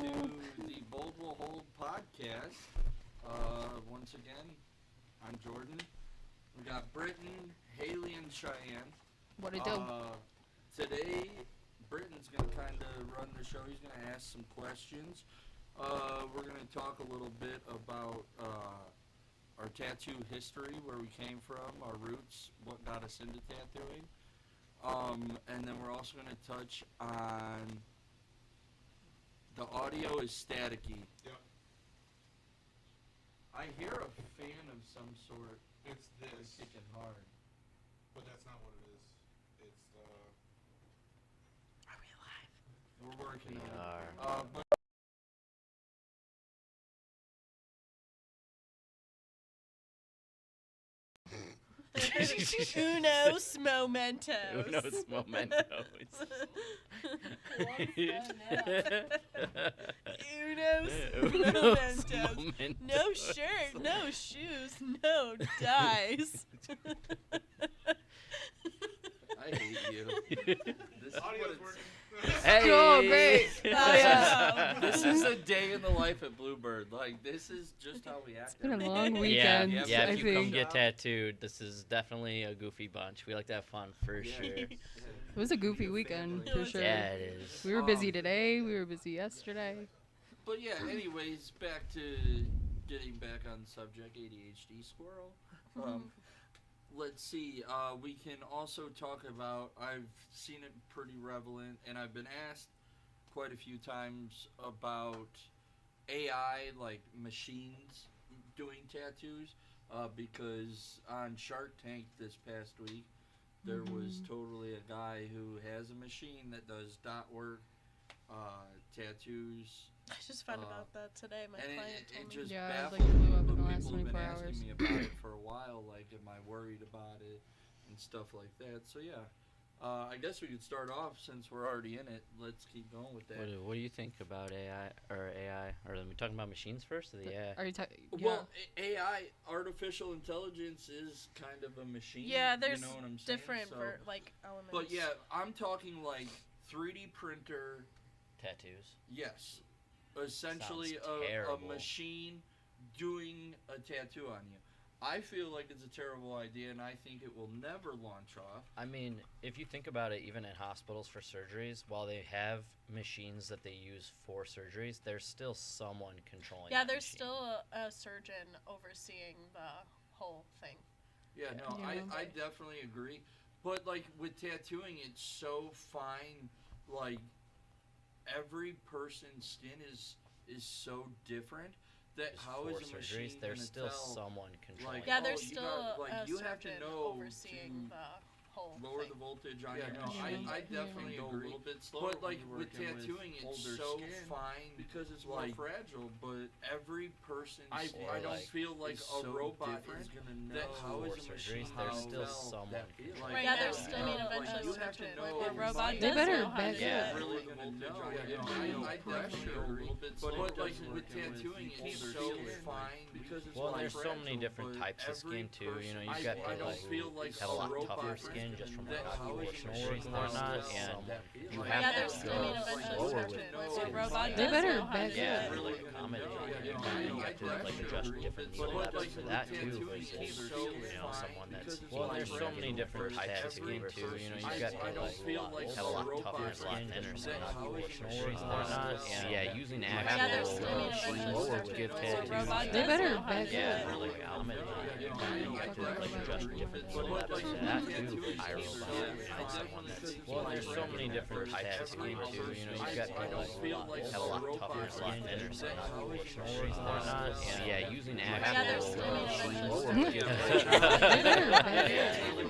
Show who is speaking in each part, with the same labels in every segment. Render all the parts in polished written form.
Speaker 1: to the Bold Will Hold podcast. Once again, I'm Jordan. We got Britton, Haley, and Cheyenne.
Speaker 2: What it do?
Speaker 1: Today, Britton's going to kind of run the show. He's going to ask some questions. We're going to talk a little bit about our tattoo history, where we came from, our roots, what got us into tattooing. And then we're also going to touch on the audio is staticky.
Speaker 3: Yep.
Speaker 1: I hear a fan of some sort.
Speaker 3: It's this,
Speaker 1: Kicking hard.
Speaker 3: but that's not what it is. It's
Speaker 2: Are we alive?
Speaker 1: We're working
Speaker 4: We
Speaker 1: on it.
Speaker 4: are.
Speaker 1: But
Speaker 2: Unos momentos.
Speaker 4: Unos momentos.
Speaker 2: Unos
Speaker 4: Unos
Speaker 2: momentos.
Speaker 4: momentos.
Speaker 2: No shirt, no shoes, no dice.
Speaker 1: I hate you. This is what
Speaker 3: audio's
Speaker 1: it's-
Speaker 3: working.
Speaker 4: Hey.
Speaker 2: Oh, great. Oh, yeah.
Speaker 1: This is a day in the life at Bluebird. Like, this is just how we act.
Speaker 2: It's been a
Speaker 1: every
Speaker 2: long
Speaker 1: day.
Speaker 2: weekend.
Speaker 4: Yeah,
Speaker 1: Yeah,
Speaker 4: if
Speaker 2: I
Speaker 4: you come
Speaker 2: think.
Speaker 4: get tattooed, this is definitely a goofy bunch. We like to have fun for
Speaker 1: Yeah.
Speaker 4: sure.
Speaker 2: It was a goofy weekend
Speaker 1: Family.
Speaker 2: for
Speaker 1: It was
Speaker 2: sure.
Speaker 4: Yeah, it is.
Speaker 2: We were busy today. We were busy yesterday.
Speaker 1: But yeah, anyways, back to getting back on subject, ADHD squirrel. Let's see. We can also talk about. I've seen it pretty prevalent, and I've been asked quite a few times about AI, like machines doing tattoos, because on Shark Tank this past week, there was totally a guy who has a machine that does dot work, tattoos.
Speaker 5: I just found about that today. My
Speaker 1: And
Speaker 5: client
Speaker 1: it
Speaker 5: told me.
Speaker 1: just
Speaker 2: Yeah, it,
Speaker 1: baffles
Speaker 2: like, blew
Speaker 1: me,
Speaker 2: up in
Speaker 1: but
Speaker 2: the last
Speaker 1: people have been
Speaker 2: 24
Speaker 1: asking
Speaker 2: hours.
Speaker 1: me about it for a while. Like, am I worried about it and stuff like that? So yeah, I guess we could start off since we're already in it. Let's keep going with that.
Speaker 4: What do you think about AI? Or are we talking about machines first or the AI?
Speaker 2: Are you
Speaker 1: Well, AI, artificial intelligence, is kind of a machine.
Speaker 5: Yeah, there's
Speaker 1: you know what I'm saying?
Speaker 5: different
Speaker 1: So,
Speaker 5: elements.
Speaker 1: but yeah, I'm talking like 3D printer.
Speaker 4: Tattoos.
Speaker 1: Yes, essentially
Speaker 4: Sounds
Speaker 1: a
Speaker 4: terrible.
Speaker 1: machine doing a tattoo on you. I feel like it's a terrible idea, and I think it will never launch off.
Speaker 4: I mean, if you think about it, even in hospitals for surgeries, while they have machines that they use for surgeries, there's still someone controlling.
Speaker 5: Yeah,
Speaker 4: that
Speaker 5: there's
Speaker 4: machine.
Speaker 5: still a surgeon overseeing the whole thing.
Speaker 1: Yeah, no,
Speaker 2: Yeah.
Speaker 1: I definitely agree. But like with tattooing, it's so fine. Like every person's skin is so different that
Speaker 4: Just
Speaker 1: how
Speaker 4: for
Speaker 1: is a machine
Speaker 4: surgeries, there's
Speaker 1: gonna
Speaker 4: still
Speaker 1: tell?
Speaker 4: someone controlling.
Speaker 1: Like,
Speaker 5: Yeah,
Speaker 1: oh,
Speaker 5: there's
Speaker 1: you
Speaker 5: still
Speaker 1: got- like,
Speaker 5: a
Speaker 1: you have to
Speaker 5: surgeon
Speaker 1: know
Speaker 5: overseeing
Speaker 1: to
Speaker 5: the whole
Speaker 1: lower
Speaker 5: thing.
Speaker 1: the voltage on
Speaker 3: Yeah,
Speaker 1: your
Speaker 3: no,
Speaker 1: machine. I
Speaker 2: Yeah.
Speaker 1: definitely
Speaker 3: Go a
Speaker 1: agree.
Speaker 3: little bit slower
Speaker 1: But like
Speaker 3: when you're
Speaker 1: with
Speaker 3: working with
Speaker 1: tattooing, it's
Speaker 3: older
Speaker 1: so
Speaker 3: skin.
Speaker 1: fine
Speaker 3: because it's
Speaker 1: like,
Speaker 3: more fragile.
Speaker 1: but every person's
Speaker 3: I
Speaker 1: skin
Speaker 4: I
Speaker 1: don't
Speaker 4: like-
Speaker 1: feel like is a so robot different is gonna
Speaker 3: that
Speaker 1: know
Speaker 3: how
Speaker 4: For
Speaker 3: is
Speaker 1: is
Speaker 3: a
Speaker 1: a
Speaker 3: machine
Speaker 4: surgeries,
Speaker 1: machine
Speaker 4: there's
Speaker 1: how
Speaker 4: still
Speaker 1: well
Speaker 4: someone
Speaker 3: that feels.
Speaker 4: controlling.
Speaker 5: Right,
Speaker 1: yeah,
Speaker 5: yeah, there's
Speaker 1: yeah,
Speaker 5: still
Speaker 1: yeah.
Speaker 5: I mean,
Speaker 1: Like,
Speaker 5: eventually
Speaker 1: you
Speaker 5: a
Speaker 1: have to
Speaker 5: surgeon,
Speaker 1: know
Speaker 5: like a robot
Speaker 2: They
Speaker 5: does
Speaker 2: better
Speaker 5: know how to
Speaker 2: back
Speaker 5: do
Speaker 4: Yeah.
Speaker 5: it.
Speaker 1: really
Speaker 3: Gonna
Speaker 1: gonna
Speaker 3: know,
Speaker 1: know.
Speaker 3: yeah,
Speaker 1: Yeah,
Speaker 3: no,
Speaker 1: I
Speaker 3: pressure
Speaker 1: definitely
Speaker 3: a
Speaker 1: agree.
Speaker 3: little bit
Speaker 1: But
Speaker 3: slower
Speaker 1: like
Speaker 3: than
Speaker 1: with
Speaker 3: working with
Speaker 1: tattooing,
Speaker 3: older
Speaker 1: it's so
Speaker 3: skin.
Speaker 1: fine because it's
Speaker 4: Well,
Speaker 1: like
Speaker 4: there's so many
Speaker 1: fragile,
Speaker 4: different
Speaker 1: but
Speaker 4: types of
Speaker 1: every
Speaker 4: skin too. You know, you've
Speaker 1: person-
Speaker 4: got
Speaker 1: I
Speaker 4: people
Speaker 1: don't
Speaker 4: who
Speaker 1: feel like
Speaker 4: have a lot
Speaker 1: robot
Speaker 4: tougher
Speaker 1: is
Speaker 4: skin
Speaker 1: gonna
Speaker 4: just from
Speaker 1: know
Speaker 4: like
Speaker 1: how is a
Speaker 4: occupational
Speaker 1: machine
Speaker 4: reasons and
Speaker 1: gonna
Speaker 4: whatnot,
Speaker 1: tell
Speaker 4: and
Speaker 1: that feels.
Speaker 4: you
Speaker 1: Like,
Speaker 4: have
Speaker 5: Yeah,
Speaker 4: to
Speaker 5: there's still I mean,
Speaker 4: go
Speaker 5: eventually a
Speaker 4: slower
Speaker 5: surgeon.
Speaker 4: with
Speaker 5: Like
Speaker 4: it.
Speaker 5: a robot
Speaker 2: They
Speaker 5: does
Speaker 2: better
Speaker 5: know how to
Speaker 2: back
Speaker 5: do
Speaker 4: Yeah,
Speaker 5: it.
Speaker 1: really
Speaker 4: like
Speaker 1: gonna
Speaker 4: accommodate
Speaker 1: know.
Speaker 4: it.
Speaker 1: Yeah,
Speaker 4: You
Speaker 1: I
Speaker 4: have to like
Speaker 1: definitely
Speaker 4: adjust
Speaker 1: agree.
Speaker 4: different
Speaker 1: But
Speaker 4: needle
Speaker 1: like
Speaker 4: depths for
Speaker 1: with
Speaker 4: that too
Speaker 1: tattooing,
Speaker 4: versus
Speaker 1: it's so
Speaker 4: you know
Speaker 1: fine
Speaker 4: someone that's
Speaker 1: because it's
Speaker 4: well.
Speaker 1: like
Speaker 4: There's so many
Speaker 1: fragile,
Speaker 4: different
Speaker 1: but
Speaker 4: types of
Speaker 1: every
Speaker 4: skin too. You know,
Speaker 1: person-
Speaker 4: you've got
Speaker 1: I don't
Speaker 4: people
Speaker 1: feel
Speaker 4: who
Speaker 1: like
Speaker 4: have a lot
Speaker 1: robot
Speaker 4: tougher
Speaker 1: is
Speaker 4: skin,
Speaker 1: gonna
Speaker 4: thinner skin,
Speaker 1: know how is a
Speaker 4: occupational
Speaker 1: machine
Speaker 4: reasons and
Speaker 1: gonna
Speaker 4: whatnot,
Speaker 1: tell
Speaker 4: and
Speaker 1: that
Speaker 4: yeah,
Speaker 1: feels.
Speaker 4: using
Speaker 1: Like,
Speaker 4: actual
Speaker 5: Yeah, there's still I mean,
Speaker 4: machines
Speaker 5: eventually a
Speaker 4: will
Speaker 5: surgeon.
Speaker 4: give
Speaker 5: Like a
Speaker 4: tattoos.
Speaker 5: robot
Speaker 2: They
Speaker 5: does
Speaker 2: better
Speaker 5: know how to
Speaker 2: back
Speaker 5: do
Speaker 4: Yeah,
Speaker 5: it.
Speaker 4: or like accommodate it.
Speaker 1: Yeah,
Speaker 4: You
Speaker 1: no,
Speaker 4: have to like adjust different needle
Speaker 1: But
Speaker 4: depths
Speaker 1: like
Speaker 4: for
Speaker 1: with
Speaker 4: that too.
Speaker 1: tattooing,
Speaker 4: I
Speaker 1: it's
Speaker 4: robot,
Speaker 1: so
Speaker 4: you know,
Speaker 1: fine
Speaker 4: someone
Speaker 1: because
Speaker 4: that's
Speaker 1: it's
Speaker 4: well.
Speaker 1: like
Speaker 4: There's so many
Speaker 1: fragile,
Speaker 4: different
Speaker 1: but
Speaker 4: types of
Speaker 1: every
Speaker 4: skin too. You know,
Speaker 1: person-
Speaker 4: you've got
Speaker 1: I
Speaker 4: people
Speaker 1: don't
Speaker 4: who
Speaker 1: feel like
Speaker 4: have a lot
Speaker 1: robot
Speaker 4: tougher
Speaker 1: is
Speaker 4: skin,
Speaker 1: gonna
Speaker 4: thinner skin,
Speaker 1: know how is a
Speaker 4: occupational
Speaker 1: machine
Speaker 4: reasons and
Speaker 1: gonna
Speaker 4: whatnot,
Speaker 1: tell
Speaker 4: and yeah, using
Speaker 1: that
Speaker 4: actual
Speaker 5: Yeah, there's still I mean, eventually
Speaker 4: machines
Speaker 5: a
Speaker 4: will
Speaker 5: surgeon.
Speaker 4: give
Speaker 2: They
Speaker 4: tattoos.
Speaker 2: better back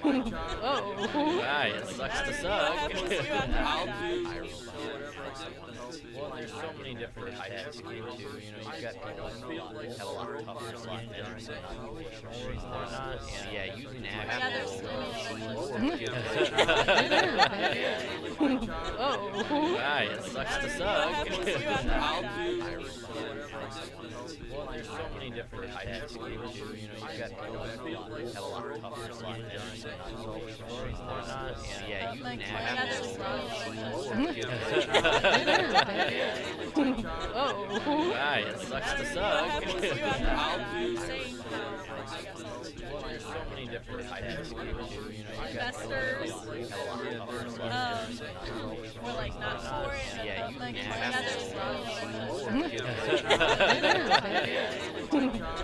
Speaker 5: Whoa.
Speaker 4: Right, it sucks to
Speaker 5: What
Speaker 4: suck.
Speaker 5: happens to you after
Speaker 1: I'll
Speaker 5: that?
Speaker 1: do
Speaker 4: I
Speaker 1: whatever I
Speaker 4: someone
Speaker 1: want.
Speaker 4: that's well. There's so many different types of skin too. You know, you've got people who have a lot tougher skin, thinner skin, occupational reasons and whatnot, and yeah, using
Speaker 5: Yeah, there's
Speaker 4: actual
Speaker 5: still I mean, eventually a
Speaker 4: machines will
Speaker 5: surgeon.
Speaker 4: give
Speaker 2: They better
Speaker 4: tattoos.
Speaker 2: back Oh.
Speaker 4: Right, it sucks to suck.
Speaker 1: I'll do whatever
Speaker 4: Well, there's so many different types of games too. You know, you've got have a lot of tougher slot hitters and whatnot. And yeah, you
Speaker 5: Like,
Speaker 4: can
Speaker 5: yeah,
Speaker 4: add
Speaker 5: there's
Speaker 2: Oh.
Speaker 4: Right, it sucks to suck.
Speaker 1: I'll do
Speaker 4: Well, there's so many different types of games too. You know, you've got
Speaker 5: investors,
Speaker 4: have a lot of tougher slot hitters and
Speaker 5: were like not for it.
Speaker 4: yeah, you
Speaker 5: Like,
Speaker 4: can
Speaker 5: yeah,
Speaker 4: add
Speaker 5: there's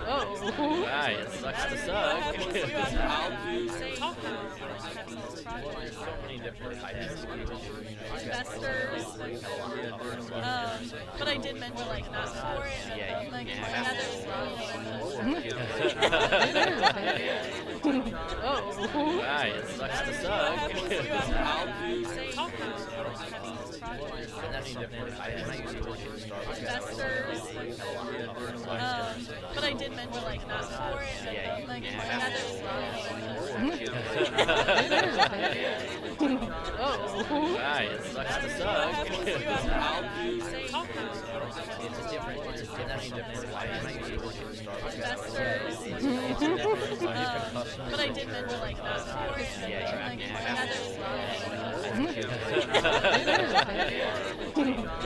Speaker 2: Oh.
Speaker 4: Right, it sucks to suck.
Speaker 1: I'll do
Speaker 4: Well, there's so many different types of games too. You know, you've got
Speaker 5: investors,
Speaker 4: have a lot of tougher slot hitters and
Speaker 5: but I did mention like not for it.
Speaker 4: yeah, you
Speaker 5: Like,
Speaker 4: can
Speaker 5: yeah,
Speaker 4: add
Speaker 2: Oh.
Speaker 4: Right, it sucks to suck.
Speaker 1: I'll do
Speaker 4: Well, there's so many different types of games too.
Speaker 5: investors,
Speaker 4: Have a lot of tougher slot hitters and
Speaker 5: but I did mention like not for it.
Speaker 4: yeah, you
Speaker 5: Like,
Speaker 4: can
Speaker 5: yeah,
Speaker 4: add
Speaker 2: Oh.
Speaker 4: Right, it sucks to suck.
Speaker 1: I'll do
Speaker 4: It's a different life.
Speaker 5: investors, but I did mention like not for it.
Speaker 4: Yeah, you
Speaker 5: Like,
Speaker 4: can
Speaker 5: yeah,
Speaker 4: add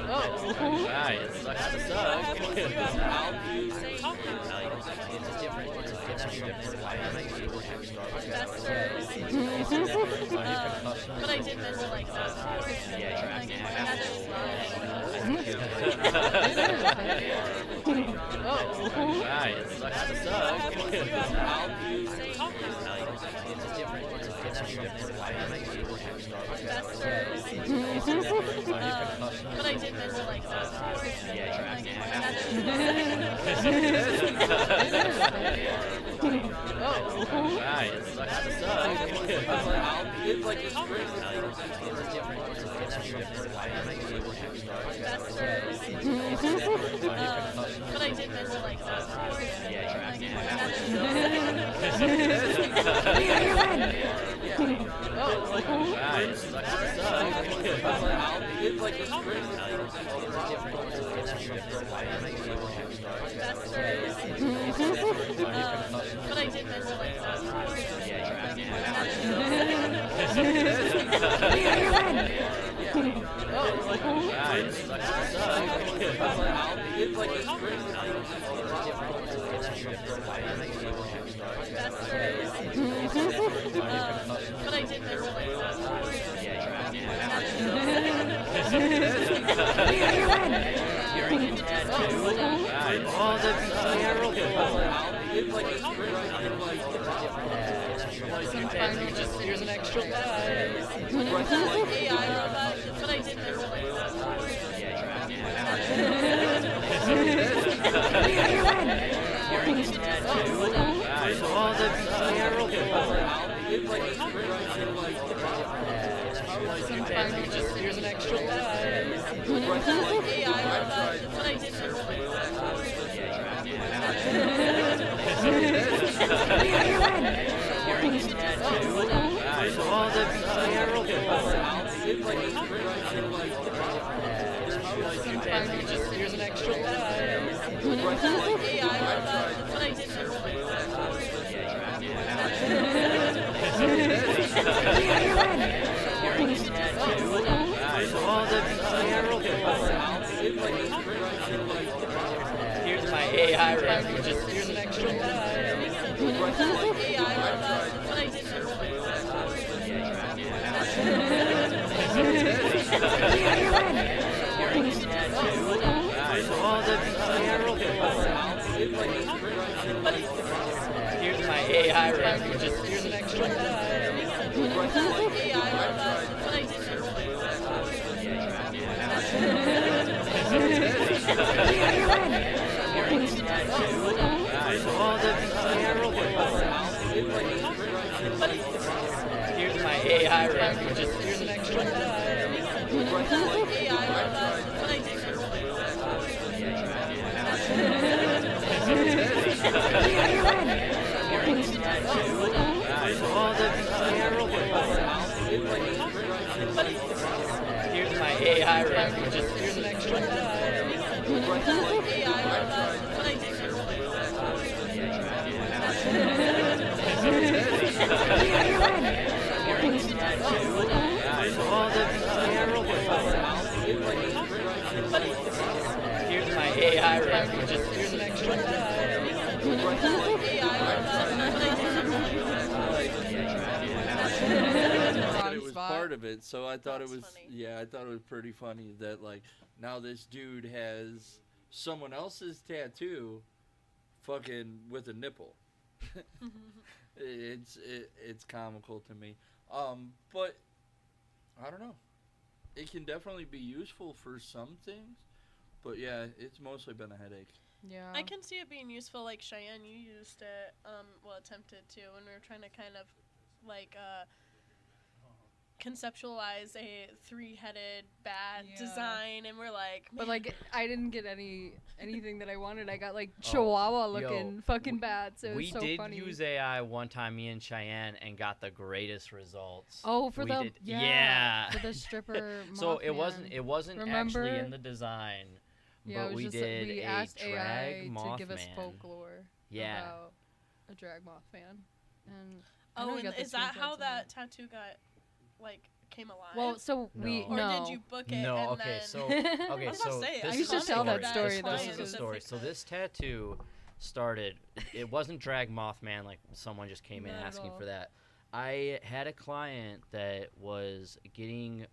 Speaker 2: Oh.
Speaker 4: Right, it sucks to suck.
Speaker 1: I'll do
Speaker 4: It's a different life.
Speaker 5: investors, but I did mention like not for it.
Speaker 4: Yeah,
Speaker 5: Like,
Speaker 4: you
Speaker 5: yeah,
Speaker 4: can add
Speaker 2: Oh.
Speaker 4: Right, it sucks to suck.
Speaker 1: I'll do
Speaker 4: It's a different life.
Speaker 5: investors, but I did mention like not for it.
Speaker 4: Yeah,
Speaker 5: Like,
Speaker 4: you
Speaker 5: yeah,
Speaker 2: Oh.
Speaker 4: Right, it sucks to suck.
Speaker 1: it's like a string.
Speaker 4: It's a different life.
Speaker 5: investors, but I did mention like not for it.
Speaker 4: Yeah,
Speaker 5: Like,
Speaker 4: you
Speaker 5: yeah,
Speaker 2: Oh.
Speaker 4: Right, it sucks to suck.
Speaker 1: It's like a string.
Speaker 5: investors, but I did mention like not for it.
Speaker 4: Right, it sucks to suck.
Speaker 1: It's like a string.
Speaker 5: Investors, but I did mention like not for it.
Speaker 4: Right, oh, that'd be terrible.
Speaker 1: It's like a string.
Speaker 4: Here's an extra life.
Speaker 5: AI robot, but I did mention like not for it.
Speaker 4: Right, oh, that'd be terrible.
Speaker 1: It's like a string.
Speaker 4: Here's an extra life.
Speaker 5: AI robot, but I did mention like not for it.
Speaker 4: Right, oh, that'd be terrible.
Speaker 1: It's like a string.
Speaker 4: Here's an extra life.
Speaker 5: AI robot, but I did mention like not for it.
Speaker 4: Right, oh, that'd be terrible. Here's my AI refuge. Here's an extra life.
Speaker 5: AI robot, but I did mention like not for
Speaker 4: Right, oh, that'd be terrible. Here's my AI refuge. Here's an extra life.
Speaker 5: AI robot, but I did mention like not for
Speaker 4: Right, oh, that'd be terrible. Here's my AI refuge. Here's an extra life.
Speaker 5: AI robot, but I did mention like not
Speaker 4: Right, oh, that'd be terrible. Here's my AI rep. Just here's an extra
Speaker 2: AI robots, but I did their
Speaker 4: Here's my AI rep. Just here's an extra
Speaker 1: That it was
Speaker 6: spot.
Speaker 1: part of it, so I thought
Speaker 2: That's
Speaker 1: it was
Speaker 2: funny.
Speaker 1: I thought it was pretty funny that like now this dude has someone else's tattoo fucking with a nipple. It's comical to me. But I don't know. It can definitely be useful for some things, but yeah, it's mostly been a headache.
Speaker 6: Yeah.
Speaker 2: I can see it being useful. Like Cheyenne, you used it, attempted to, when we were trying to kind of, like, conceptualize a three-headed bat
Speaker 6: Yeah.
Speaker 2: design, and we're like,
Speaker 6: But
Speaker 2: "Man,
Speaker 6: like I didn't get anything that I wanted. I got like Chihuahua looking fucking bats. It was
Speaker 4: We
Speaker 6: so
Speaker 4: did
Speaker 6: funny.
Speaker 4: use AI one time, me and Cheyenne, and got the greatest results.
Speaker 6: Oh, for
Speaker 4: We
Speaker 6: the
Speaker 4: did-
Speaker 6: yeah,
Speaker 4: yeah.
Speaker 6: for the stripper.
Speaker 4: So it wasn't
Speaker 6: Mothman.
Speaker 4: actually
Speaker 6: Remember?
Speaker 4: in the design,
Speaker 6: Yeah, it
Speaker 4: but
Speaker 6: was
Speaker 4: we
Speaker 6: just
Speaker 4: did
Speaker 6: we
Speaker 4: a
Speaker 6: asked
Speaker 4: drag
Speaker 6: AI
Speaker 4: Mothman.
Speaker 6: to give us folklore
Speaker 4: Yeah.
Speaker 6: about a drag moth fan. And I
Speaker 2: oh,
Speaker 6: know we
Speaker 2: and
Speaker 6: got the
Speaker 2: is that how
Speaker 6: screenshots of
Speaker 2: that
Speaker 6: it.
Speaker 2: tattoo got, like, came alive?
Speaker 6: Well, so we
Speaker 4: No.
Speaker 2: or
Speaker 6: no.
Speaker 2: did you book it
Speaker 4: No,
Speaker 2: and
Speaker 4: okay,
Speaker 2: then...
Speaker 4: so
Speaker 2: I
Speaker 4: okay,
Speaker 2: was about
Speaker 4: so
Speaker 2: to say,
Speaker 4: this
Speaker 6: I used to
Speaker 4: is
Speaker 6: tell that
Speaker 4: the
Speaker 6: story, though.
Speaker 4: This is the
Speaker 2: Client
Speaker 4: story. So
Speaker 2: specific
Speaker 4: this tattoo started. It wasn't Drag Mothman, like someone just came in
Speaker 6: Not at
Speaker 4: asking
Speaker 6: all.
Speaker 4: for that. I had a client that was getting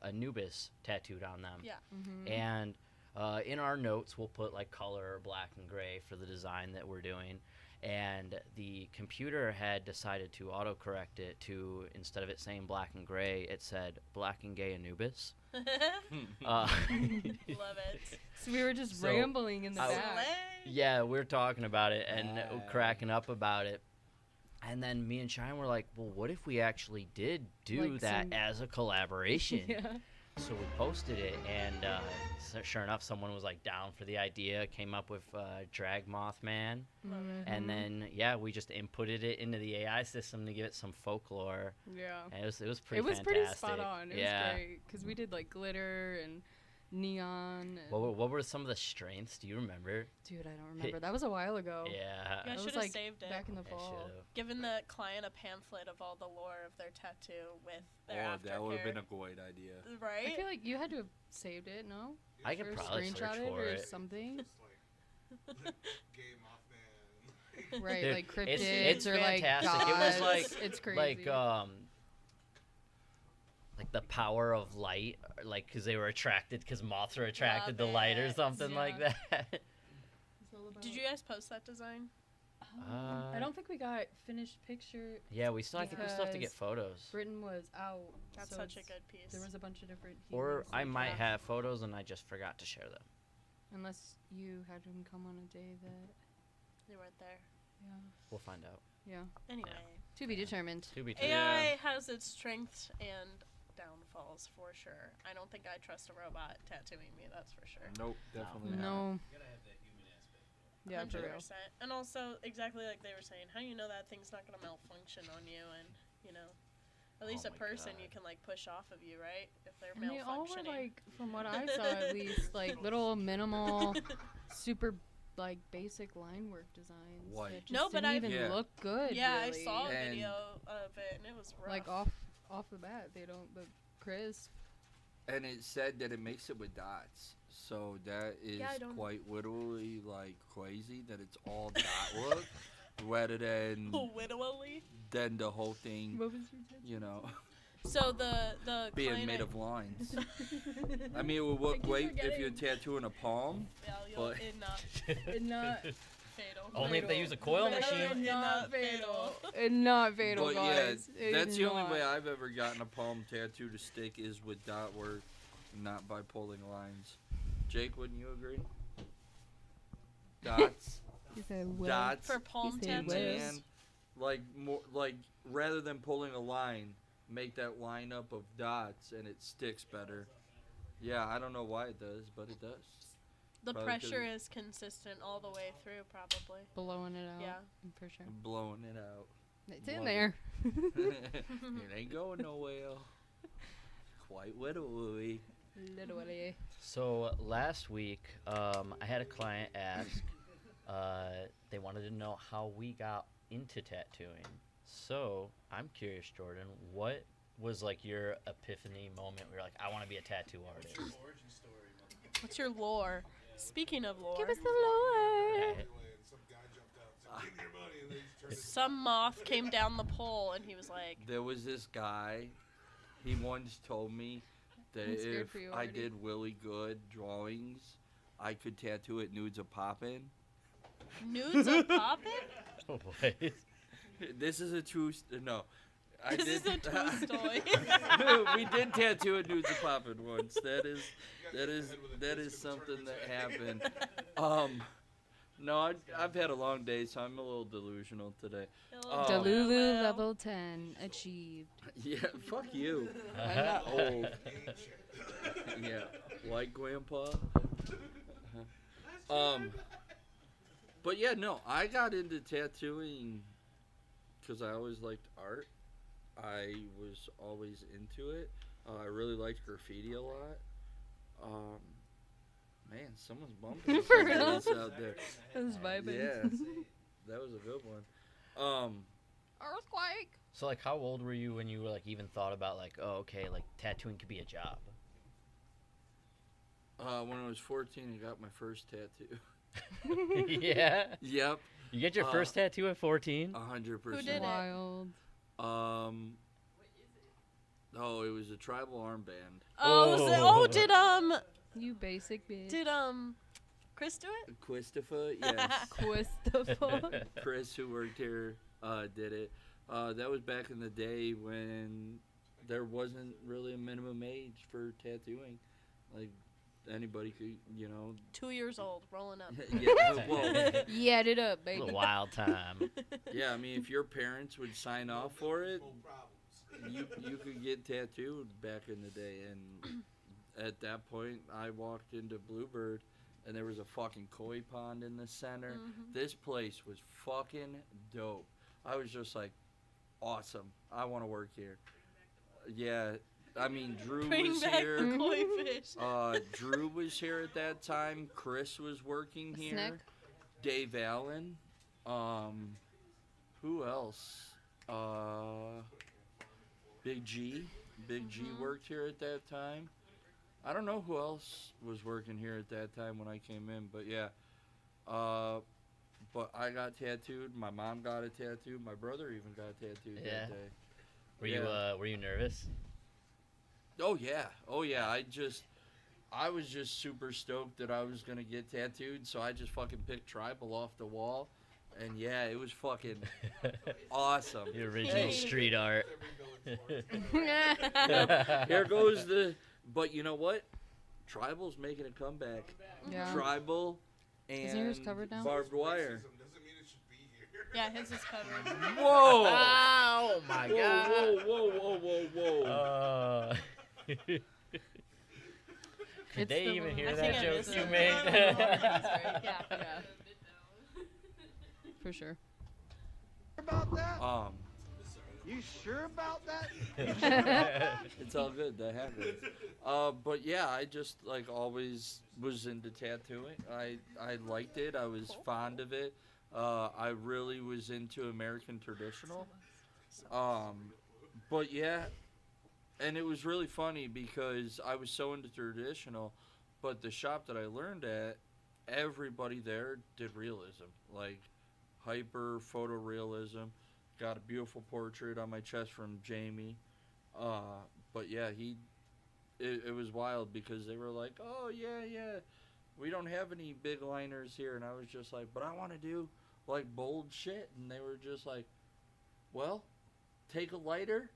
Speaker 4: Anubis tattooed on them.
Speaker 2: Yeah.
Speaker 6: Mhm.
Speaker 4: And in our notes, we'll put like color, black and gray for the design that we're doing. And the computer had decided to autocorrect it to, instead of it saying black and gray, it said black and gay Anubis.
Speaker 2: Love it.
Speaker 6: So we were just
Speaker 4: So,
Speaker 6: rambling in the
Speaker 4: I-
Speaker 6: back.
Speaker 2: Slay.
Speaker 4: Yeah, we were talking about it and
Speaker 1: Ah.
Speaker 4: cracking up about it. And then me and Cheyenne were like, well, what if we actually did do
Speaker 6: Like
Speaker 4: that
Speaker 6: some-
Speaker 4: as a collaboration?
Speaker 6: Yeah.
Speaker 4: So we posted it, and sure enough, someone was like down for the idea, came up with Drag Mothman,
Speaker 6: Mhm.
Speaker 4: and then we just inputted it into the AI system to give it some folklore.
Speaker 6: Yeah.
Speaker 4: And it was pretty
Speaker 6: It was
Speaker 4: fantastic.
Speaker 6: pretty spot on. It
Speaker 4: yeah.
Speaker 6: was great because we did like glitter and neon. And
Speaker 4: What were some of the strengths? Do you remember?
Speaker 6: dude, I don't remember. That was a while ago.
Speaker 4: Yeah.
Speaker 2: You
Speaker 6: That
Speaker 2: guys
Speaker 6: was
Speaker 2: should have
Speaker 6: like
Speaker 2: saved it.
Speaker 6: back in the
Speaker 4: I
Speaker 6: fall.
Speaker 4: should've.
Speaker 2: Given the client a pamphlet of all the lore of their tattoo with their
Speaker 1: Oh, that would have been a
Speaker 2: aftercare.
Speaker 1: great idea.
Speaker 2: Right?
Speaker 6: I feel like you had to have saved it, no?
Speaker 4: I could
Speaker 6: Or
Speaker 4: probably
Speaker 6: screenshot
Speaker 4: search
Speaker 6: it
Speaker 4: for
Speaker 6: or
Speaker 4: it.
Speaker 6: something.
Speaker 3: Just like gay Mothman.
Speaker 6: Right,
Speaker 4: Dude,
Speaker 6: like cryptids
Speaker 4: it's
Speaker 6: or like
Speaker 4: fantastic.
Speaker 6: gods.
Speaker 4: It was like-
Speaker 6: it's crazy.
Speaker 4: Like the power of light, like because they were attracted, because moths are attracted
Speaker 2: Love
Speaker 4: to light or
Speaker 2: it.
Speaker 4: something like
Speaker 6: Yeah.
Speaker 4: that.
Speaker 2: Did you guys post that design?
Speaker 6: I don't think we got finished picture.
Speaker 4: Yeah, I think we still have to get
Speaker 6: Because
Speaker 4: photos.
Speaker 6: Britain was out.
Speaker 2: That's
Speaker 6: so
Speaker 2: such a
Speaker 6: it's-
Speaker 2: good piece.
Speaker 6: There was a bunch of different.
Speaker 4: Or
Speaker 6: healings
Speaker 4: I
Speaker 6: and
Speaker 4: might
Speaker 6: stuff.
Speaker 4: have photos and I just forgot to share them.
Speaker 6: Unless you had him come on a day that.
Speaker 2: They weren't there.
Speaker 6: Yeah.
Speaker 4: We'll find out.
Speaker 6: Yeah.
Speaker 2: Anyway,
Speaker 6: To be determined.
Speaker 4: To be
Speaker 2: AI has its strengths and downfalls for sure. I don't think I trust a robot tattooing me. That's for sure.
Speaker 1: Nope, definitely not.
Speaker 6: No. Yeah, for real.
Speaker 2: 100%. And also, exactly like they were saying, how do you know that thing's not gonna malfunction on you? And you know, at least
Speaker 4: Oh
Speaker 2: a
Speaker 4: my
Speaker 2: person
Speaker 4: God.
Speaker 2: you can like push off of you, right? If they're
Speaker 6: And they all were
Speaker 2: malfunctioning.
Speaker 6: like, from what I saw at least, like little minimal, super like basic line work designs.
Speaker 1: White.
Speaker 6: That just
Speaker 2: No, but
Speaker 6: didn't
Speaker 2: I've-
Speaker 6: even
Speaker 1: Yeah.
Speaker 6: look good.
Speaker 2: yeah,
Speaker 6: really.
Speaker 2: I saw a
Speaker 1: And-
Speaker 2: video of it, and it was rough.
Speaker 6: Like off the bat, they don't look crisp.
Speaker 1: And it said that it makes it with dots. So that is
Speaker 2: Yeah, I don't-
Speaker 1: quite literally like crazy that it's all dot work rather than
Speaker 2: Widowy.
Speaker 1: the whole thing,
Speaker 6: What was your tattoo?
Speaker 1: you know,
Speaker 2: So the
Speaker 1: being
Speaker 2: client
Speaker 1: made
Speaker 2: I-
Speaker 1: of lines. I mean, it would look
Speaker 6: keep
Speaker 1: great if
Speaker 6: forgetting.
Speaker 1: you're tattooing a palm.
Speaker 2: Yeah, you'll,
Speaker 1: But-
Speaker 2: in not
Speaker 6: And not
Speaker 2: fatal.
Speaker 4: Only if they use a coil
Speaker 6: Fatal.
Speaker 4: machine.
Speaker 6: And
Speaker 2: Not
Speaker 6: not
Speaker 2: fatal.
Speaker 6: fatal. And not fatal,
Speaker 1: But
Speaker 6: guys.
Speaker 1: yeah,
Speaker 6: It
Speaker 1: that's
Speaker 6: is
Speaker 1: the only
Speaker 6: not.
Speaker 1: way I've ever gotten a palm tattoo to stick is with dot work, not by pulling lines. Jake, wouldn't you agree? Dots,
Speaker 6: He said, well,
Speaker 1: dots,
Speaker 2: For palm
Speaker 6: He said
Speaker 1: and
Speaker 6: well.
Speaker 2: tattoos.
Speaker 1: like more like rather than pulling a line, make that line up of dots and it sticks better. Yeah, I don't know why it does, but it does.
Speaker 2: The
Speaker 1: Probably
Speaker 2: pressure
Speaker 1: 'cause-
Speaker 2: is consistent all the way through, probably.
Speaker 6: blowing it out.
Speaker 2: Yeah.
Speaker 6: For sure.
Speaker 1: Blowing it out.
Speaker 6: It's in
Speaker 1: Love
Speaker 6: there.
Speaker 1: it ain't going nowhere. Quite literally.
Speaker 6: Literally.
Speaker 4: So last week, I had a client ask. They wanted to know how we got into tattooing. So I'm curious, Jordan. What was like your epiphany moment where you're like, I want to be a tattoo artist?
Speaker 3: Origin story, man.
Speaker 2: What's your lore? Speaking of lore,
Speaker 6: Give us the lore.
Speaker 4: Right.
Speaker 3: And some guy jumped out and said, "Give me your money," and then he turned it.
Speaker 2: some moth came down the pole and he was like,
Speaker 1: There was this guy. He once told me that
Speaker 6: I'm scared
Speaker 1: if
Speaker 6: for you
Speaker 1: I
Speaker 6: already.
Speaker 1: did really good drawings, I could tattoo it nudes of poppin'.
Speaker 2: nudes of poppin'?
Speaker 4: What?
Speaker 1: This is a true. No, I
Speaker 2: This is
Speaker 1: did.
Speaker 2: a true story.
Speaker 1: We did tattoo it nudes of poppin' once. That is something that happened. No, I've had a long day, so I'm a little delusional today. Oh.
Speaker 6: Delulu
Speaker 2: Well.
Speaker 6: level 10 achieved.
Speaker 1: Yeah, fuck you. I'm not old. Yeah, like Grandpa. But yeah, no, I got into tattooing because I always liked art. I was always into it. I really liked graffiti a lot. Man, someone's bumping
Speaker 6: For
Speaker 1: something
Speaker 6: real?
Speaker 1: else out there.
Speaker 6: That was vibing.
Speaker 1: Yeah, that was a good one.
Speaker 6: Earthquake.
Speaker 4: So like, how old were you when you were like even thought about like, oh, okay, like tattooing could be a job?
Speaker 1: When I was 14, I got my first tattoo.
Speaker 4: Yeah.
Speaker 1: Yep,
Speaker 4: You get your first tattoo at 14?
Speaker 1: 100%.
Speaker 2: Who did it?
Speaker 6: Wild.
Speaker 1: Oh, it was a tribal armband.
Speaker 2: Did
Speaker 6: You basic bitch.
Speaker 2: Chris do it?
Speaker 1: Christopher, yes.
Speaker 6: Christopher.
Speaker 1: Chris, who worked here, did it. That was back in the day when there wasn't really a minimum age for tattooing. Like, anybody could,
Speaker 2: 2 years old, rolling up.
Speaker 1: yeah, well,
Speaker 6: Yeah, it up,
Speaker 4: It
Speaker 6: baby.
Speaker 4: was a wild time.
Speaker 1: yeah, I mean, if your parents would sign off for it,
Speaker 3: No problems.
Speaker 1: you could get tattooed back in the day. And at that point, I walked into Bluebird, and there was a fucking koi pond in the center.
Speaker 2: Mhm.
Speaker 1: This place was fucking dope. I was just like, awesome. I want to work here. Yeah, I mean, Drew
Speaker 2: Bring
Speaker 1: was
Speaker 2: back
Speaker 1: here.
Speaker 2: the koi fish.
Speaker 1: Drew was here at that time. Chris was working here.
Speaker 6: Snack.
Speaker 1: Dave Allen. Who else? Big G. Big G worked here at that time. I don't know who else was working here at that time when I came in, but yeah. But I got tattooed. My mom got a tattoo. My brother even got tattooed
Speaker 4: Yeah.
Speaker 1: that day.
Speaker 4: Were you nervous?
Speaker 1: Oh yeah. I was just super stoked that I was gonna get tattooed, so I just fucking picked tribal off the wall, and yeah, it was fucking awesome.
Speaker 4: The original street art.
Speaker 3: Every village wants
Speaker 1: Here goes the. But you know what? Tribal's making a comeback.
Speaker 6: Yeah.
Speaker 1: Tribal and
Speaker 6: Isn't yours covered now?
Speaker 1: barbed wire.
Speaker 3: Racism doesn't mean it should be here.
Speaker 2: Yeah, his is covered.
Speaker 1: Whoa!
Speaker 4: Oh my
Speaker 1: Whoa! Whoa! Whoa! Whoa! Whoa!
Speaker 4: Could
Speaker 6: It's
Speaker 4: they
Speaker 6: the
Speaker 4: even
Speaker 6: one-
Speaker 4: hear
Speaker 2: I
Speaker 4: that
Speaker 2: think I
Speaker 4: joke
Speaker 2: missed
Speaker 4: you
Speaker 2: it.
Speaker 4: made?
Speaker 6: Yeah, yeah. For sure.
Speaker 7: About that? You sure about that?
Speaker 1: It's all good. That happens. But yeah, I just like always was into tattooing. I liked it. I was fond of it. I really was into American traditional. But yeah, and it was really funny because I was so into traditional, but the shop that I learned at, everybody there did realism, like hyper photorealism. Got a beautiful portrait on my chest from Jamie. But yeah, it was wild because they were like, oh yeah, we don't have any big liners here. And I was just like, but I want to do like bold shit. And they were just like, well, take a lighter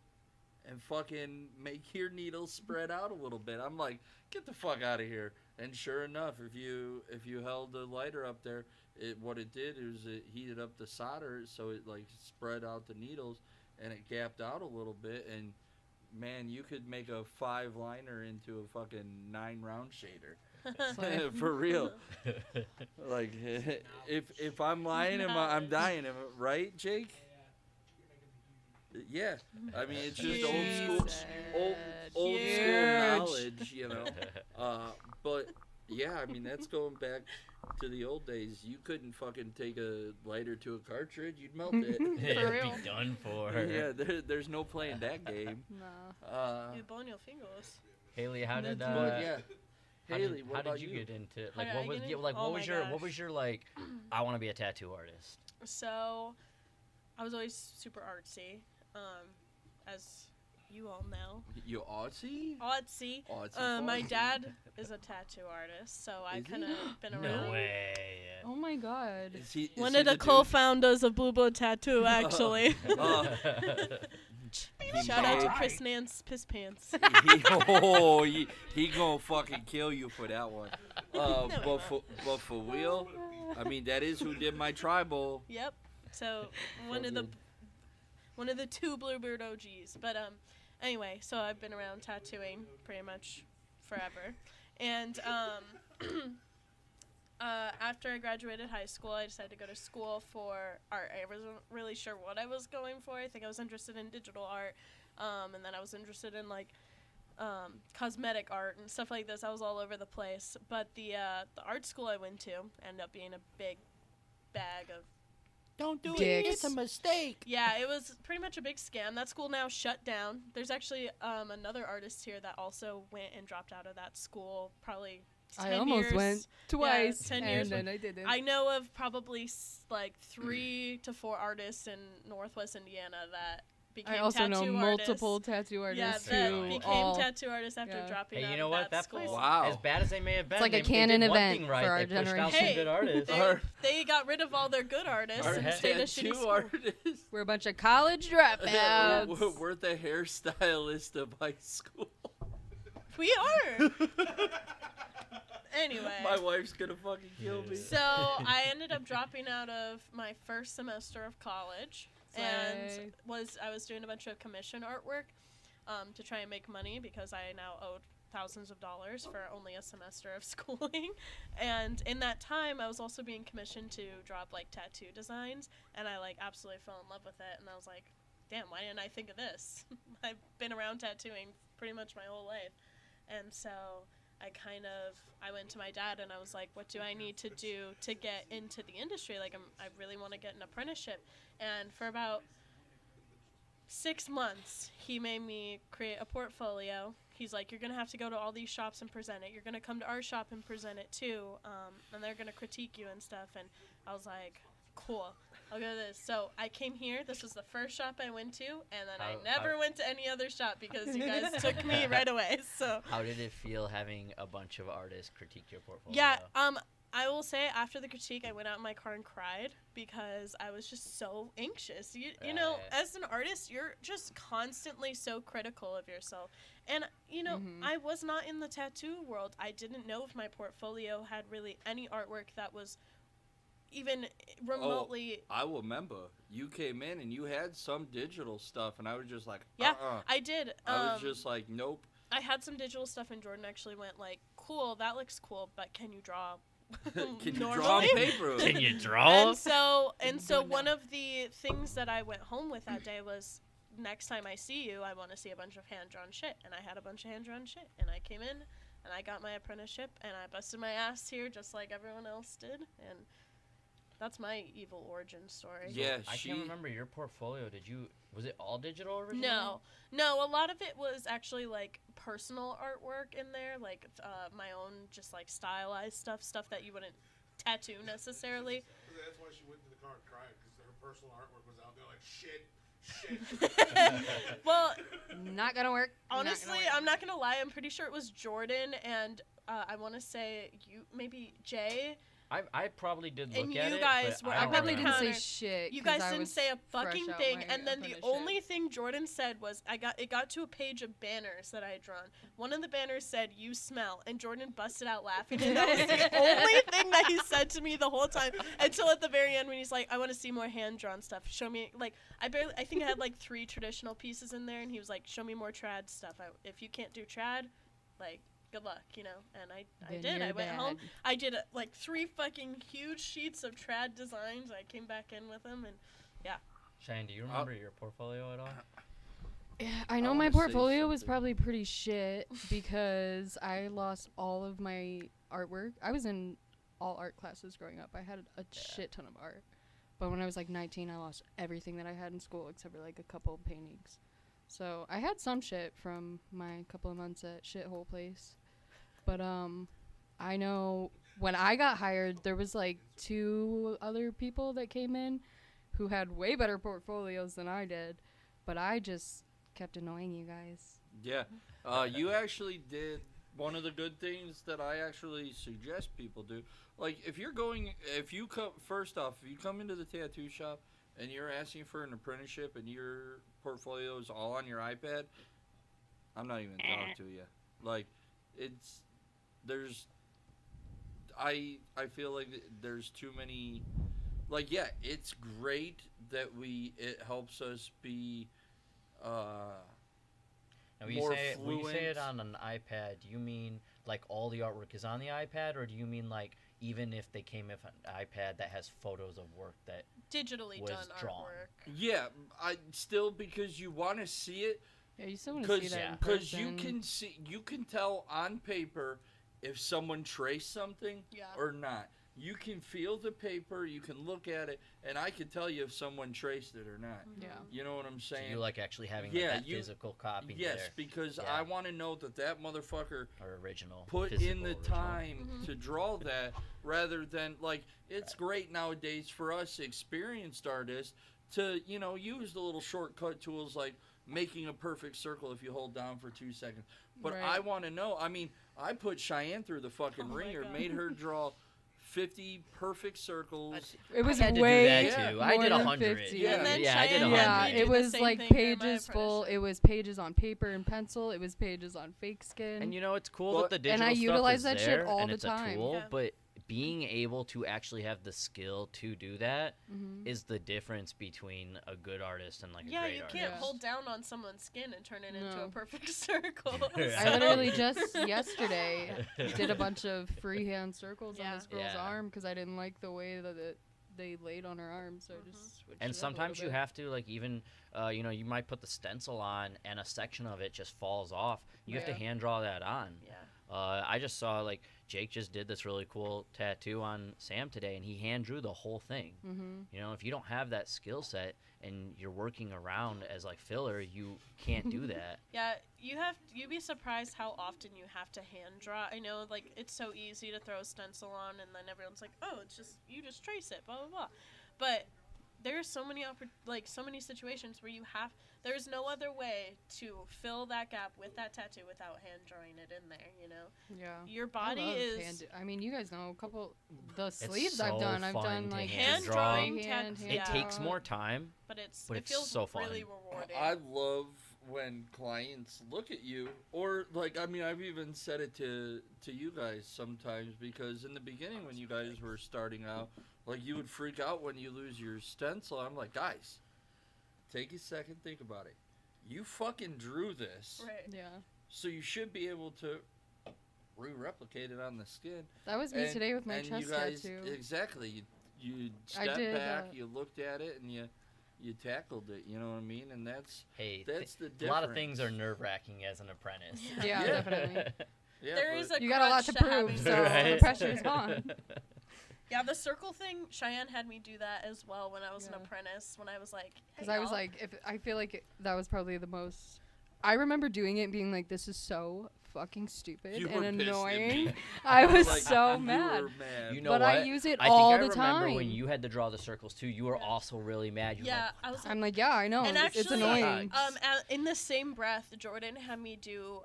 Speaker 1: and fucking make your needles spread out a little bit. I'm like, get the fuck out of here. And sure enough, if you held the lighter up there, what it did is it heated up the solder, so it like spread out the needles, and it gapped out a little bit. And man, you could make a 5-liner into a fucking 9-round shader. For real. Like, if I'm lying, I'm dying, right, Jake? Yeah, I mean it's just old school,
Speaker 2: Jesus.
Speaker 1: old
Speaker 2: Huge.
Speaker 1: school knowledge, you know. But yeah, I mean that's going back to the old days. You couldn't fucking take a lighter to a cartridge; you'd melt it.
Speaker 2: For real.
Speaker 4: Be done for.
Speaker 1: Yeah, there's no playing that game.
Speaker 6: No.
Speaker 2: You burn your fingers.
Speaker 4: Haley, how did
Speaker 1: But yeah,
Speaker 4: how
Speaker 1: Haley,
Speaker 4: did,
Speaker 1: what
Speaker 4: how
Speaker 1: about
Speaker 4: did you get into
Speaker 2: How
Speaker 4: like
Speaker 2: did
Speaker 4: what
Speaker 2: I
Speaker 4: was
Speaker 2: get
Speaker 4: yeah,
Speaker 2: in-
Speaker 4: like
Speaker 2: oh
Speaker 4: what
Speaker 2: my
Speaker 4: was your what
Speaker 2: gosh.
Speaker 4: was your like I want to be a tattoo artist.
Speaker 2: So, I was always super artsy, as you all know.
Speaker 1: you Aussie?
Speaker 2: Artsy.
Speaker 1: Artsy
Speaker 2: My
Speaker 1: fartsy?
Speaker 2: dad is a tattoo artist, so I
Speaker 1: Is he?
Speaker 2: kind of been
Speaker 4: No
Speaker 2: around.
Speaker 4: way.
Speaker 6: Oh my god.
Speaker 1: Is he, is
Speaker 2: One
Speaker 1: he
Speaker 2: of the
Speaker 1: dude-
Speaker 2: co-founders of Bluebird Tattoo, actually.
Speaker 1: He
Speaker 2: Shout out to
Speaker 1: made-
Speaker 2: Chris Nance Piss Pants.
Speaker 1: he gonna fucking kill you for that one. But for real, I mean that is who did my tribal.
Speaker 2: Yep. So one of the two Bluebird OGs. But anyway, so I've been around tattooing pretty much forever, and after I graduated high school, I decided to go to school for art. I wasn't really sure what I was going for. I think I was interested in digital art, and then I was interested in like cosmetic art and stuff like this. I was all over the place. But the art school I went to ended up being a big bag of
Speaker 1: Don't do
Speaker 6: Dicks.
Speaker 1: it. It's a mistake.
Speaker 2: yeah, it was pretty much a big scam. That school now shut down. There's actually another artist here that also went and dropped out of that school probably 10
Speaker 6: I almost
Speaker 2: years.
Speaker 6: went twice,
Speaker 2: 10 years.
Speaker 6: and then I didn't.
Speaker 2: I know of probably like 3 to 4 artists in Northwest Indiana that became
Speaker 6: I also know
Speaker 2: tattoo
Speaker 6: multiple
Speaker 2: artists.
Speaker 6: tattoo
Speaker 2: Yeah,
Speaker 6: artists
Speaker 2: that
Speaker 6: who
Speaker 2: became
Speaker 6: all.
Speaker 2: tattoo artists after
Speaker 6: yeah.
Speaker 2: dropping
Speaker 4: Hey,
Speaker 2: out
Speaker 4: you know
Speaker 2: of
Speaker 4: what? That
Speaker 2: school.
Speaker 4: place,
Speaker 1: Wow.
Speaker 4: as bad as they may have been,
Speaker 6: like a
Speaker 4: they
Speaker 6: canon
Speaker 4: did one
Speaker 6: event
Speaker 4: thing right.
Speaker 6: for our
Speaker 4: They pushed out
Speaker 6: generation.
Speaker 4: some
Speaker 2: Hey,
Speaker 4: good artists.
Speaker 1: Our-
Speaker 2: They got rid of all their good artists
Speaker 1: Our
Speaker 2: and stayed a shitty
Speaker 1: tattoo
Speaker 2: school.
Speaker 1: artist.
Speaker 6: We're a bunch of college dropouts.
Speaker 1: We're the hairstylist of high school.
Speaker 2: We are. Anyway.
Speaker 1: My wife's gonna fucking kill me.
Speaker 2: So I ended up dropping out of my first semester of college, and
Speaker 6: Slay.
Speaker 2: I was doing a bunch of commission artwork to try and make money because I now owed thousands of dollars for only a semester of schooling. And in that time, I was also being commissioned to drop like tattoo designs, and I like absolutely fell in love with it. And I was like, damn, why didn't I think of this? I've been around tattooing pretty much my whole life, and so I went to my dad and I was like, what do I need to do to get into the industry? Like, I really want to get an apprenticeship. And for about 6 months, he made me create a portfolio. He's like, you're going to have to go to all these shops and present it. You're going to come to our shop and present it too. And they're going to critique you and stuff. And I was like, cool, I'll go to this. So I came here. This was the first shop I went to. And then I never went to any other shop because you guys took me right away. So
Speaker 4: How did it feel having a bunch of artists critique your portfolio?
Speaker 2: yeah, I will say after the critique, I went out in my car and cried because I was just so anxious. You know,
Speaker 4: Right.
Speaker 2: as an artist, you're just constantly so critical of yourself. And, you know, I was not in the tattoo world. I didn't know if my portfolio had really any artwork that was even remotely.
Speaker 1: I remember you came in and you had some digital stuff, and I was just like,
Speaker 2: Yeah, I did.
Speaker 1: I was just like, nope.
Speaker 2: I had some digital stuff, and Jordan actually went like, cool, that looks cool, but can you draw
Speaker 1: Can you draw
Speaker 2: normally?
Speaker 1: on paper?
Speaker 4: Can you draw?
Speaker 2: And so one of the things that I went home with that day was, next time I see you, I want to see a bunch of hand-drawn shit. And I had a bunch of hand-drawn shit. And I came in, and I got my apprenticeship, and I busted my ass here just like everyone else did. And that's my evil origin story.
Speaker 1: Yeah,
Speaker 4: I can't remember your portfolio. Was it all digital originally?
Speaker 2: No, a lot of it was actually like personal artwork in there, like my own just like stylized stuff that you wouldn't tattoo necessarily.
Speaker 3: That's why she went to the car and cried, because her personal artwork was out there like shit.
Speaker 2: Well,
Speaker 6: Not gonna work.
Speaker 2: honestly, I'm not gonna lie. I'm pretty sure it was Jordan and I want to say maybe Jay.
Speaker 4: I probably did look
Speaker 2: And
Speaker 4: at
Speaker 2: you
Speaker 4: it,
Speaker 2: guys
Speaker 4: but
Speaker 2: were
Speaker 4: I
Speaker 6: I
Speaker 4: don't
Speaker 6: probably
Speaker 2: Counter.
Speaker 6: didn't say shit.
Speaker 2: You
Speaker 6: 'cause
Speaker 2: guys
Speaker 6: I
Speaker 2: didn't
Speaker 6: was
Speaker 2: say a
Speaker 6: fresh
Speaker 2: fucking
Speaker 6: out
Speaker 2: thing,
Speaker 6: my
Speaker 2: and then the
Speaker 6: apprenticeship.
Speaker 2: only thing Jordan said was, it got to a page of banners that I had drawn. One of the banners said, "You smell," and Jordan busted out laughing, and that was the only thing that he said to me the whole time, until at the very end when he's like, "I want to see more hand-drawn stuff. Show me," like, I think I had like 3 traditional pieces in there, and he was like, "Show me more trad stuff. If you can't do trad, like, good luck, you know." And I
Speaker 6: Then
Speaker 2: did. I
Speaker 6: you're
Speaker 2: went home.
Speaker 6: bad.
Speaker 2: I did like 3 fucking huge sheets of trad designs. I came back in with them, and
Speaker 4: Cheyenne, do you remember your portfolio at all?
Speaker 6: Yeah, I know
Speaker 1: I
Speaker 6: my
Speaker 1: wanna say
Speaker 6: portfolio was
Speaker 1: something.
Speaker 6: probably pretty shit because I lost all of my artwork. I was in all art classes growing up. I had a shit ton of art. But when I was like 19, I lost everything that I had in school except for like a couple of paintings. So I had some shit from my couple of months at Shithole Place. But I know when I got hired, there was like 2 other people that came in who had way better portfolios than I did. But I just kept annoying you guys.
Speaker 1: Yeah. You actually did one of the good things that I actually suggest people do. Like, if you come into the tattoo shop and you're asking for an apprenticeship and your portfolio is all on your iPad, I'm not even talking to you. Like, I feel like there's too many, like, yeah, it's great that it helps us be,
Speaker 4: Now, when
Speaker 1: more
Speaker 4: when you say it
Speaker 1: fluent.
Speaker 4: on an iPad, do you mean like all the artwork is on the iPad, or do you mean like even if they came with an iPad that has photos of work that?
Speaker 2: Digitally
Speaker 4: Was
Speaker 2: done
Speaker 4: drawn.
Speaker 2: artwork.
Speaker 1: Yeah, I still, because you want to see it,
Speaker 6: Yeah, you still want to see that in
Speaker 1: because
Speaker 6: person.
Speaker 1: you can tell on paper if someone traced something
Speaker 2: Yeah.
Speaker 1: or not. You can feel the paper, you can look at it, and I can tell you if someone traced it or not.
Speaker 6: Yeah.
Speaker 1: You know what I'm
Speaker 4: So
Speaker 1: saying?
Speaker 4: you like actually having
Speaker 1: Yeah,
Speaker 4: like, that
Speaker 1: you-
Speaker 4: physical copy
Speaker 1: Yes,
Speaker 4: there,
Speaker 1: because
Speaker 4: Yeah.
Speaker 1: I want to know that motherfucker
Speaker 4: or original.
Speaker 1: put in
Speaker 4: physical
Speaker 1: the
Speaker 4: original.
Speaker 1: time
Speaker 2: Mhm.
Speaker 1: to draw that, rather than, like, it's great nowadays for us experienced artists to, use the little shortcut tools like making a perfect circle if you hold down for 2 seconds. But
Speaker 6: Right.
Speaker 1: I want to know, I mean, I put Cheyenne through the fucking
Speaker 2: Oh my
Speaker 1: ringer,
Speaker 2: God.
Speaker 1: made her draw 50 perfect circles.
Speaker 6: It was
Speaker 4: I had to
Speaker 6: way
Speaker 4: do that
Speaker 1: Yeah.
Speaker 4: too. I
Speaker 6: more
Speaker 4: did
Speaker 6: than
Speaker 4: 100.
Speaker 6: 50.
Speaker 1: Yeah.
Speaker 2: And then
Speaker 4: yeah, I did
Speaker 2: Cheyenne
Speaker 4: 100.
Speaker 6: Yeah,
Speaker 2: had me
Speaker 6: it
Speaker 2: do the
Speaker 6: was
Speaker 2: same
Speaker 6: like
Speaker 2: thing during my
Speaker 6: pages full.
Speaker 2: apprenticeship.
Speaker 6: It was pages on paper and pencil. It was pages on fake skin.
Speaker 4: And you know, it's cool
Speaker 1: But-
Speaker 4: that the
Speaker 6: And
Speaker 4: digital
Speaker 6: I
Speaker 4: stuff
Speaker 6: utilize
Speaker 4: is
Speaker 6: that shit
Speaker 4: there,
Speaker 6: all
Speaker 4: and
Speaker 6: the
Speaker 4: it's
Speaker 6: time.
Speaker 4: a tool,
Speaker 2: Yeah.
Speaker 4: but being able to actually have the skill to do that is
Speaker 6: Mhm.
Speaker 4: the difference between a good artist and like a
Speaker 2: Yeah,
Speaker 4: great
Speaker 2: you
Speaker 4: artist.
Speaker 2: can't
Speaker 6: Yeah.
Speaker 2: hold down on someone's skin and turn it into a
Speaker 6: No.
Speaker 2: perfect circle.
Speaker 4: Yeah.
Speaker 6: I literally just yesterday did a bunch of freehand circles on
Speaker 2: Yeah.
Speaker 6: this girl's
Speaker 4: Yeah.
Speaker 6: arm because I didn't like the way that they laid on her arm, so I just switched
Speaker 4: And
Speaker 6: it up a
Speaker 4: sometimes you
Speaker 6: little bit.
Speaker 4: have to like even you might put the stencil on and a section of it just falls off. You have to
Speaker 6: Yeah.
Speaker 4: hand draw that on.
Speaker 2: Yeah.
Speaker 4: I just saw like Jake just did this really cool tattoo on Sam today, and he hand drew the whole thing.
Speaker 6: Mhm.
Speaker 4: You know, if you don't have that skill set and you're working around as like filler, you can't do that.
Speaker 2: Yeah, you'd be surprised how often you have to hand draw. I know, like, it's so easy to throw a stencil on and then everyone's like, oh, you just trace it, blah, blah, blah. But there's so many so many situations where there's no other way to fill that gap with that tattoo without hand drawing it in there, you know?
Speaker 6: Yeah.
Speaker 2: Your
Speaker 6: I
Speaker 2: body
Speaker 6: love
Speaker 2: is
Speaker 6: I mean, you guys know a couple the sleeves
Speaker 4: so
Speaker 6: I've done. I've
Speaker 4: fun
Speaker 6: done
Speaker 4: to
Speaker 6: like
Speaker 2: hand
Speaker 4: draw.
Speaker 2: drawing
Speaker 6: hand
Speaker 2: tat-
Speaker 4: It
Speaker 2: Yeah.
Speaker 4: takes more time.
Speaker 2: but
Speaker 4: But
Speaker 2: it
Speaker 4: it's
Speaker 2: feels
Speaker 4: so fun.
Speaker 2: really rewarding.
Speaker 1: I love when clients look at you, or like, I mean, I've even said it to you guys sometimes, because in the beginning when you guys were starting out, like, you would freak out when you lose your stencil. I'm like, guys, take a second, think about it. You fucking drew this,
Speaker 2: Right.
Speaker 6: Yeah.
Speaker 1: so you should be able to replicate it on the skin.
Speaker 6: That was me
Speaker 1: And-
Speaker 6: today with my
Speaker 1: and
Speaker 6: chest
Speaker 1: you guys,
Speaker 6: tattoo.
Speaker 1: exactly. You
Speaker 6: I
Speaker 1: stepped
Speaker 6: did,
Speaker 1: back, you looked at it, and you tackled it. You know what I mean? And that's
Speaker 4: Hey,
Speaker 1: the
Speaker 4: a
Speaker 1: difference.
Speaker 4: lot of things are nerve wracking as an apprentice.
Speaker 2: Yeah.
Speaker 6: Yeah,
Speaker 1: Yeah.
Speaker 6: definitely.
Speaker 1: Yeah,
Speaker 2: There
Speaker 1: but-
Speaker 2: is a
Speaker 6: You got a lot
Speaker 2: crutch
Speaker 6: to
Speaker 2: having
Speaker 6: prove, so
Speaker 2: stencils.
Speaker 6: the pressure's on.
Speaker 2: Yeah, the circle thing, Cheyenne had me do that as well when I was an
Speaker 6: Yeah.
Speaker 2: apprentice, when I was like, hey,
Speaker 6: Because I was
Speaker 2: y'all.
Speaker 6: like, I feel like that was probably the most. I remember doing it and being like, this is so fucking stupid
Speaker 1: You were
Speaker 6: and
Speaker 1: pissed at me.
Speaker 6: annoying. I was
Speaker 1: Like,
Speaker 6: so
Speaker 1: you
Speaker 6: mad.
Speaker 1: were mad.
Speaker 4: You know
Speaker 6: But
Speaker 4: what?
Speaker 6: I use it
Speaker 4: I
Speaker 6: all
Speaker 4: think
Speaker 6: the
Speaker 4: I remember
Speaker 6: time.
Speaker 4: when you had to draw the circles too. You were
Speaker 2: Yeah.
Speaker 4: also really mad. You were
Speaker 2: yeah,
Speaker 4: like,
Speaker 2: I was like,
Speaker 6: I'm like, yeah, I know.
Speaker 2: and
Speaker 6: it's
Speaker 2: actually,
Speaker 6: annoying.
Speaker 2: in the same breath, Jordan had me do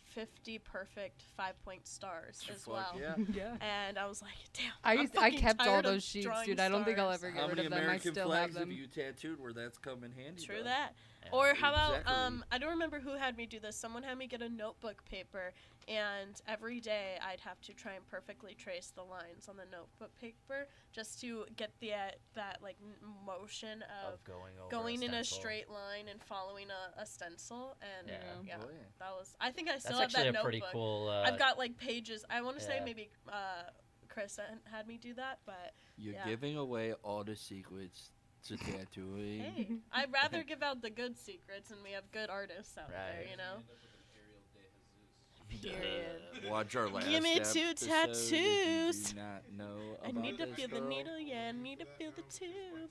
Speaker 2: 50 perfect 5-point stars as
Speaker 1: Fuck
Speaker 2: well.
Speaker 1: yeah.
Speaker 6: yeah.
Speaker 2: And I was like, damn.
Speaker 6: I
Speaker 2: I'm
Speaker 6: I
Speaker 2: fucking
Speaker 6: kept all
Speaker 2: tired of
Speaker 6: those sheets,
Speaker 2: drawing
Speaker 6: dude. I don't think I'll
Speaker 2: stars.
Speaker 6: ever get
Speaker 1: How
Speaker 6: rid
Speaker 1: many
Speaker 6: of them. I
Speaker 1: American
Speaker 6: still
Speaker 1: flags
Speaker 6: have them.
Speaker 1: you tattooed where that's come in handy?
Speaker 2: True
Speaker 1: though?
Speaker 2: that.
Speaker 4: yeah.
Speaker 2: Or how about
Speaker 1: Exactly.
Speaker 2: I don't remember who had me do this. Someone had me get a notebook paper, and every day I'd have to try and perfectly trace the lines on the notebook paper just to get that like motion of
Speaker 4: going over
Speaker 2: going in a
Speaker 4: stencil.
Speaker 2: straight line and following a stencil. And
Speaker 4: Yeah.
Speaker 2: yeah,
Speaker 1: Oh, yeah.
Speaker 2: that was. I think I
Speaker 4: That's
Speaker 2: still have
Speaker 4: actually
Speaker 2: that
Speaker 4: a
Speaker 2: notebook.
Speaker 4: pretty cool.
Speaker 2: I've got like pages. I want to say
Speaker 4: yeah.
Speaker 2: maybe Chris had me do that, but
Speaker 1: You're
Speaker 2: Yeah.
Speaker 1: giving away all the secrets It's a tattooing.
Speaker 2: Hey, I'd rather give out the good secrets, and we have good artists out there,
Speaker 4: Right.
Speaker 2: you know.
Speaker 1: Watch our last
Speaker 2: Give me 2
Speaker 1: episode if you
Speaker 2: tattoos.
Speaker 1: do not know
Speaker 2: I
Speaker 1: about
Speaker 2: need to
Speaker 1: this
Speaker 2: feel the
Speaker 1: girl.
Speaker 2: needle, yeah. I need to feel the tube.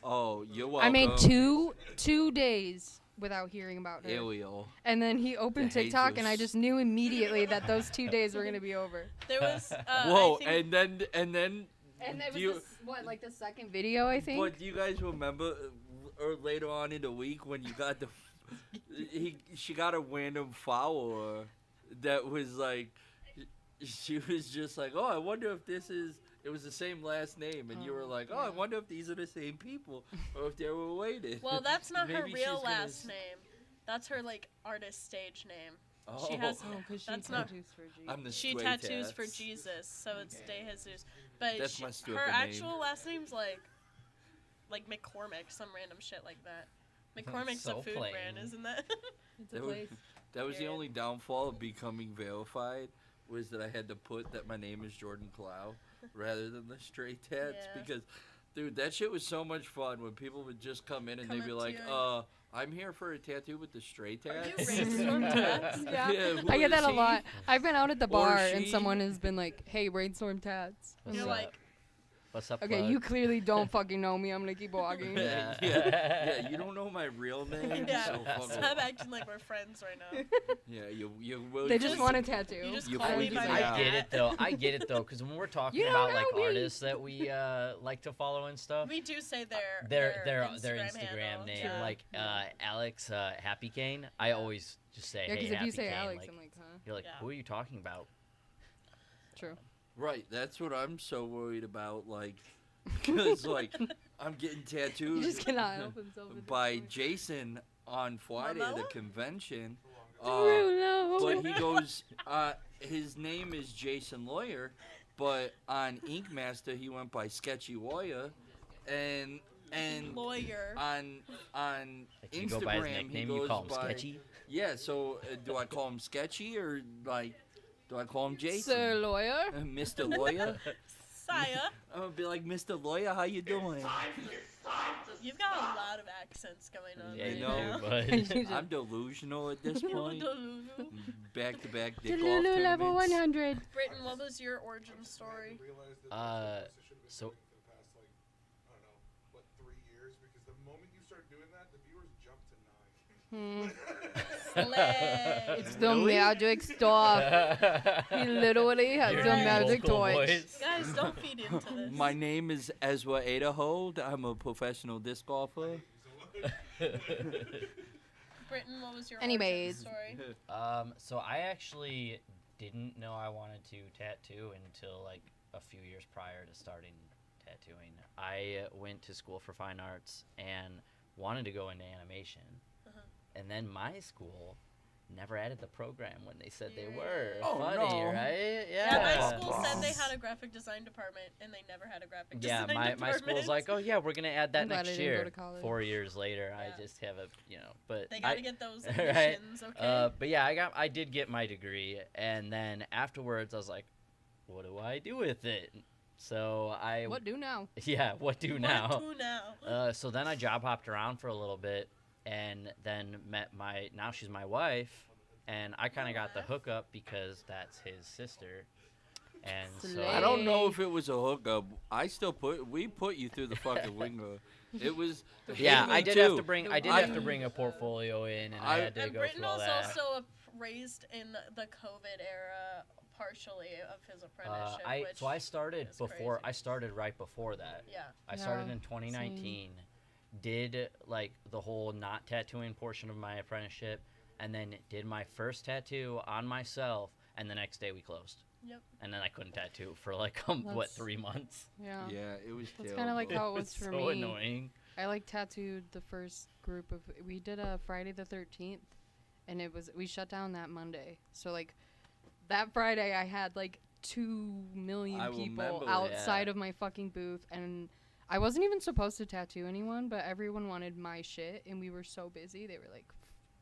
Speaker 1: Oh, you're welcome.
Speaker 6: I made two days without hearing about her.
Speaker 1: Alien.
Speaker 6: And then he opened
Speaker 1: The
Speaker 6: TikTok, and I
Speaker 1: Jesus.
Speaker 6: just knew immediately that those 2 days were gonna be over.
Speaker 2: There was.
Speaker 1: Whoa,
Speaker 2: I think,
Speaker 1: and then.
Speaker 6: And it
Speaker 1: do you,
Speaker 6: was like the second video, I think.
Speaker 1: But do you guys remember, or later on in the week when you got the, she got a random follower that was like, she was just like, oh, I wonder if this is. It was the same last name, and you were
Speaker 6: Oh,
Speaker 1: like, oh, I
Speaker 6: yeah.
Speaker 1: wonder if these are the same people, or if they were related.
Speaker 2: well, that's not her
Speaker 1: Maybe
Speaker 2: real
Speaker 1: she's gonna
Speaker 2: last name. That's her like artist stage name.
Speaker 1: Oh,
Speaker 2: She has.
Speaker 6: Oh, 'cause she
Speaker 2: That's not-
Speaker 6: tattoos for G.
Speaker 1: I'm the
Speaker 2: She
Speaker 1: stray
Speaker 2: tattoos for
Speaker 1: tats.
Speaker 2: Jesus, so it's De Jesus. But
Speaker 1: That's my stripper
Speaker 2: her
Speaker 1: name.
Speaker 2: actual last name's like McCormick, some random shit like that. McCormick's
Speaker 4: So
Speaker 2: a food
Speaker 4: plain.
Speaker 2: brand, isn't that?
Speaker 6: It's a
Speaker 1: That was,
Speaker 6: place.
Speaker 1: that was the
Speaker 2: Period.
Speaker 1: only downfall of becoming verified, was that I had to put that my name is Jordan Clow rather than the straight tats,
Speaker 2: Yeah.
Speaker 1: because, dude, that shit was so much fun when people would just come in and
Speaker 2: Come
Speaker 1: they'd be
Speaker 2: up to
Speaker 1: like,
Speaker 2: you.
Speaker 1: I'm here for a tattoo with the straight
Speaker 2: Are
Speaker 1: tats.
Speaker 2: you Rainstorm Tats?
Speaker 6: Yeah.
Speaker 1: who
Speaker 6: I get that
Speaker 1: is
Speaker 6: a
Speaker 1: he?
Speaker 6: lot. I've been out at the
Speaker 1: Or
Speaker 6: bar, and
Speaker 1: she?
Speaker 6: someone has been like, "Hey, Brainstorm Tats."
Speaker 4: What's
Speaker 2: You're
Speaker 4: up?
Speaker 2: like,
Speaker 4: What's up?
Speaker 6: Okay,
Speaker 4: plug?
Speaker 6: you clearly don't fucking know me. I'm gonna keep walking.
Speaker 1: Yeah, yeah, you don't know my real name,
Speaker 2: yeah,
Speaker 1: so fuck
Speaker 2: stop
Speaker 1: off.
Speaker 2: acting like we're friends right now.
Speaker 1: Yeah, you will.
Speaker 6: They just
Speaker 2: Just-
Speaker 6: want a tattoo.
Speaker 2: You just
Speaker 1: You
Speaker 2: call me
Speaker 1: freak
Speaker 2: by
Speaker 1: me
Speaker 2: my
Speaker 1: out.
Speaker 4: I get
Speaker 2: cat.
Speaker 4: it though. I get it though, because when we're talking
Speaker 6: You don't
Speaker 4: about like
Speaker 6: know me.
Speaker 4: artists that we like to follow and stuff,
Speaker 2: We do say
Speaker 4: their Instagram
Speaker 2: handle.
Speaker 4: name,
Speaker 2: Yeah.
Speaker 4: like Alex Happy Cane. I always just say,
Speaker 6: Yeah,
Speaker 4: hey,
Speaker 6: because if
Speaker 4: Happy
Speaker 6: you say
Speaker 4: Cane,
Speaker 6: Alex,
Speaker 4: like,
Speaker 6: I'm like, huh?
Speaker 4: you're like,
Speaker 2: Yeah.
Speaker 4: who are you talking about?
Speaker 6: True.
Speaker 1: Right, that's what I'm so worried about, like, because, like, I'm getting
Speaker 6: He
Speaker 1: tattooed
Speaker 6: just cannot help himself. at this
Speaker 1: by
Speaker 6: point.
Speaker 1: Jason on Friday at the
Speaker 2: Marmella?
Speaker 1: convention.
Speaker 6: Rulo.
Speaker 1: But he goes, his name is Jason Lawyer, but on Ink Master he went by Sketchy Lawyer, and
Speaker 2: Lawyer.
Speaker 1: on
Speaker 4: Like, you
Speaker 1: Instagram
Speaker 4: go by his
Speaker 1: he
Speaker 4: nickname,
Speaker 1: goes
Speaker 4: you call him
Speaker 1: by
Speaker 4: Sketchy.
Speaker 1: yeah. So do I call him Sketchy or like do I call him Jason?
Speaker 6: Sir Lawyer.
Speaker 1: Mr. Lawyer.
Speaker 2: Saya,
Speaker 1: I'm gonna be like, Mr. Lawyer, how you doing?
Speaker 2: you've got a lot of accents going on
Speaker 4: Yeah,
Speaker 2: right
Speaker 1: you
Speaker 2: now.
Speaker 1: know.
Speaker 4: but
Speaker 1: I'm delusional at this point.
Speaker 2: Delulu.
Speaker 1: Back to back dick off
Speaker 6: Delulu level
Speaker 1: tournaments.
Speaker 6: 100.
Speaker 2: Britton, what was your origin story?
Speaker 4: so-
Speaker 3: for the past, like, I don't know, what, 3 years? Because the moment you start doing that, the viewers jump to 9.
Speaker 2: Slay.
Speaker 6: It's the magic stuff. He literally has
Speaker 4: Your
Speaker 6: the
Speaker 2: new
Speaker 6: magic
Speaker 4: vocal
Speaker 6: torch.
Speaker 4: voice.
Speaker 2: Guys, don't feed into this.
Speaker 1: My name is Ezra Adahold. I'm a professional disc golfer.
Speaker 2: Britton, what was your
Speaker 6: Anyways.
Speaker 2: origin story?
Speaker 4: So I actually didn't know I wanted to tattoo until like a few years prior to starting tattooing. I went to school for fine arts and wanted to go into animation.
Speaker 2: Uh-huh.
Speaker 4: And then my school never added the program when they said they were.
Speaker 2: Yeah.
Speaker 1: Oh,
Speaker 4: Funny,
Speaker 1: no.
Speaker 4: right?
Speaker 2: Yeah, my
Speaker 4: Yeah.
Speaker 2: school said they had a graphic design department, and they never had a graphic
Speaker 4: Yeah,
Speaker 2: design
Speaker 4: my
Speaker 2: department.
Speaker 4: school's like, oh yeah, we're gonna add that
Speaker 6: I'm glad I
Speaker 4: next
Speaker 6: didn't go
Speaker 4: year.
Speaker 6: to college.
Speaker 4: 4 years later,
Speaker 2: Yeah.
Speaker 4: I just have a, but
Speaker 2: They
Speaker 4: I,
Speaker 2: gotta get those
Speaker 4: Right.
Speaker 2: admissions, okay?
Speaker 4: But yeah, I did get my degree, and then afterwards, I was like, what do I do with it? So I,
Speaker 6: What do now?
Speaker 4: yeah, what do
Speaker 2: What
Speaker 4: now?
Speaker 2: do now?
Speaker 4: So then I job hopped around for a little bit, and then met now she's my wife, and I kind of got the hookup because that's his sister, and so
Speaker 6: Slay.
Speaker 1: I don't know if it was a hookup. We put you through the fucking ringer. It was.
Speaker 4: yeah,
Speaker 1: me
Speaker 4: I did
Speaker 1: too.
Speaker 4: have to bring
Speaker 1: I-
Speaker 4: have to bring a portfolio in, and I had to
Speaker 2: And
Speaker 4: go
Speaker 2: Britton
Speaker 4: through all
Speaker 2: was
Speaker 4: that.
Speaker 2: also raised in the COVID era, partially of his apprenticeship. which
Speaker 4: I started
Speaker 2: is
Speaker 4: before.
Speaker 2: crazy.
Speaker 4: I started right before that.
Speaker 2: Yeah.
Speaker 4: I started
Speaker 6: Yeah,
Speaker 4: in 2019, did like the whole not tattooing portion of my apprenticeship, and then did my first tattoo on myself, and the next day we closed.
Speaker 2: Yep.
Speaker 4: And then I couldn't tattoo for like what
Speaker 6: That's-
Speaker 4: 3 months.
Speaker 6: Yeah.
Speaker 1: Yeah, it was.
Speaker 6: That's kind of like
Speaker 1: terrible.
Speaker 6: how it was for
Speaker 4: so
Speaker 6: me.
Speaker 4: annoying.
Speaker 6: I like tattooed the first group of. We did a Friday the 13th, and we shut down that Monday. So like, that Friday I had like 2 million
Speaker 1: I
Speaker 6: people
Speaker 1: remember,
Speaker 6: outside
Speaker 4: yeah.
Speaker 6: of my fucking booth, and I wasn't even supposed to tattoo anyone, but everyone wanted my shit, and we were so busy. They were like,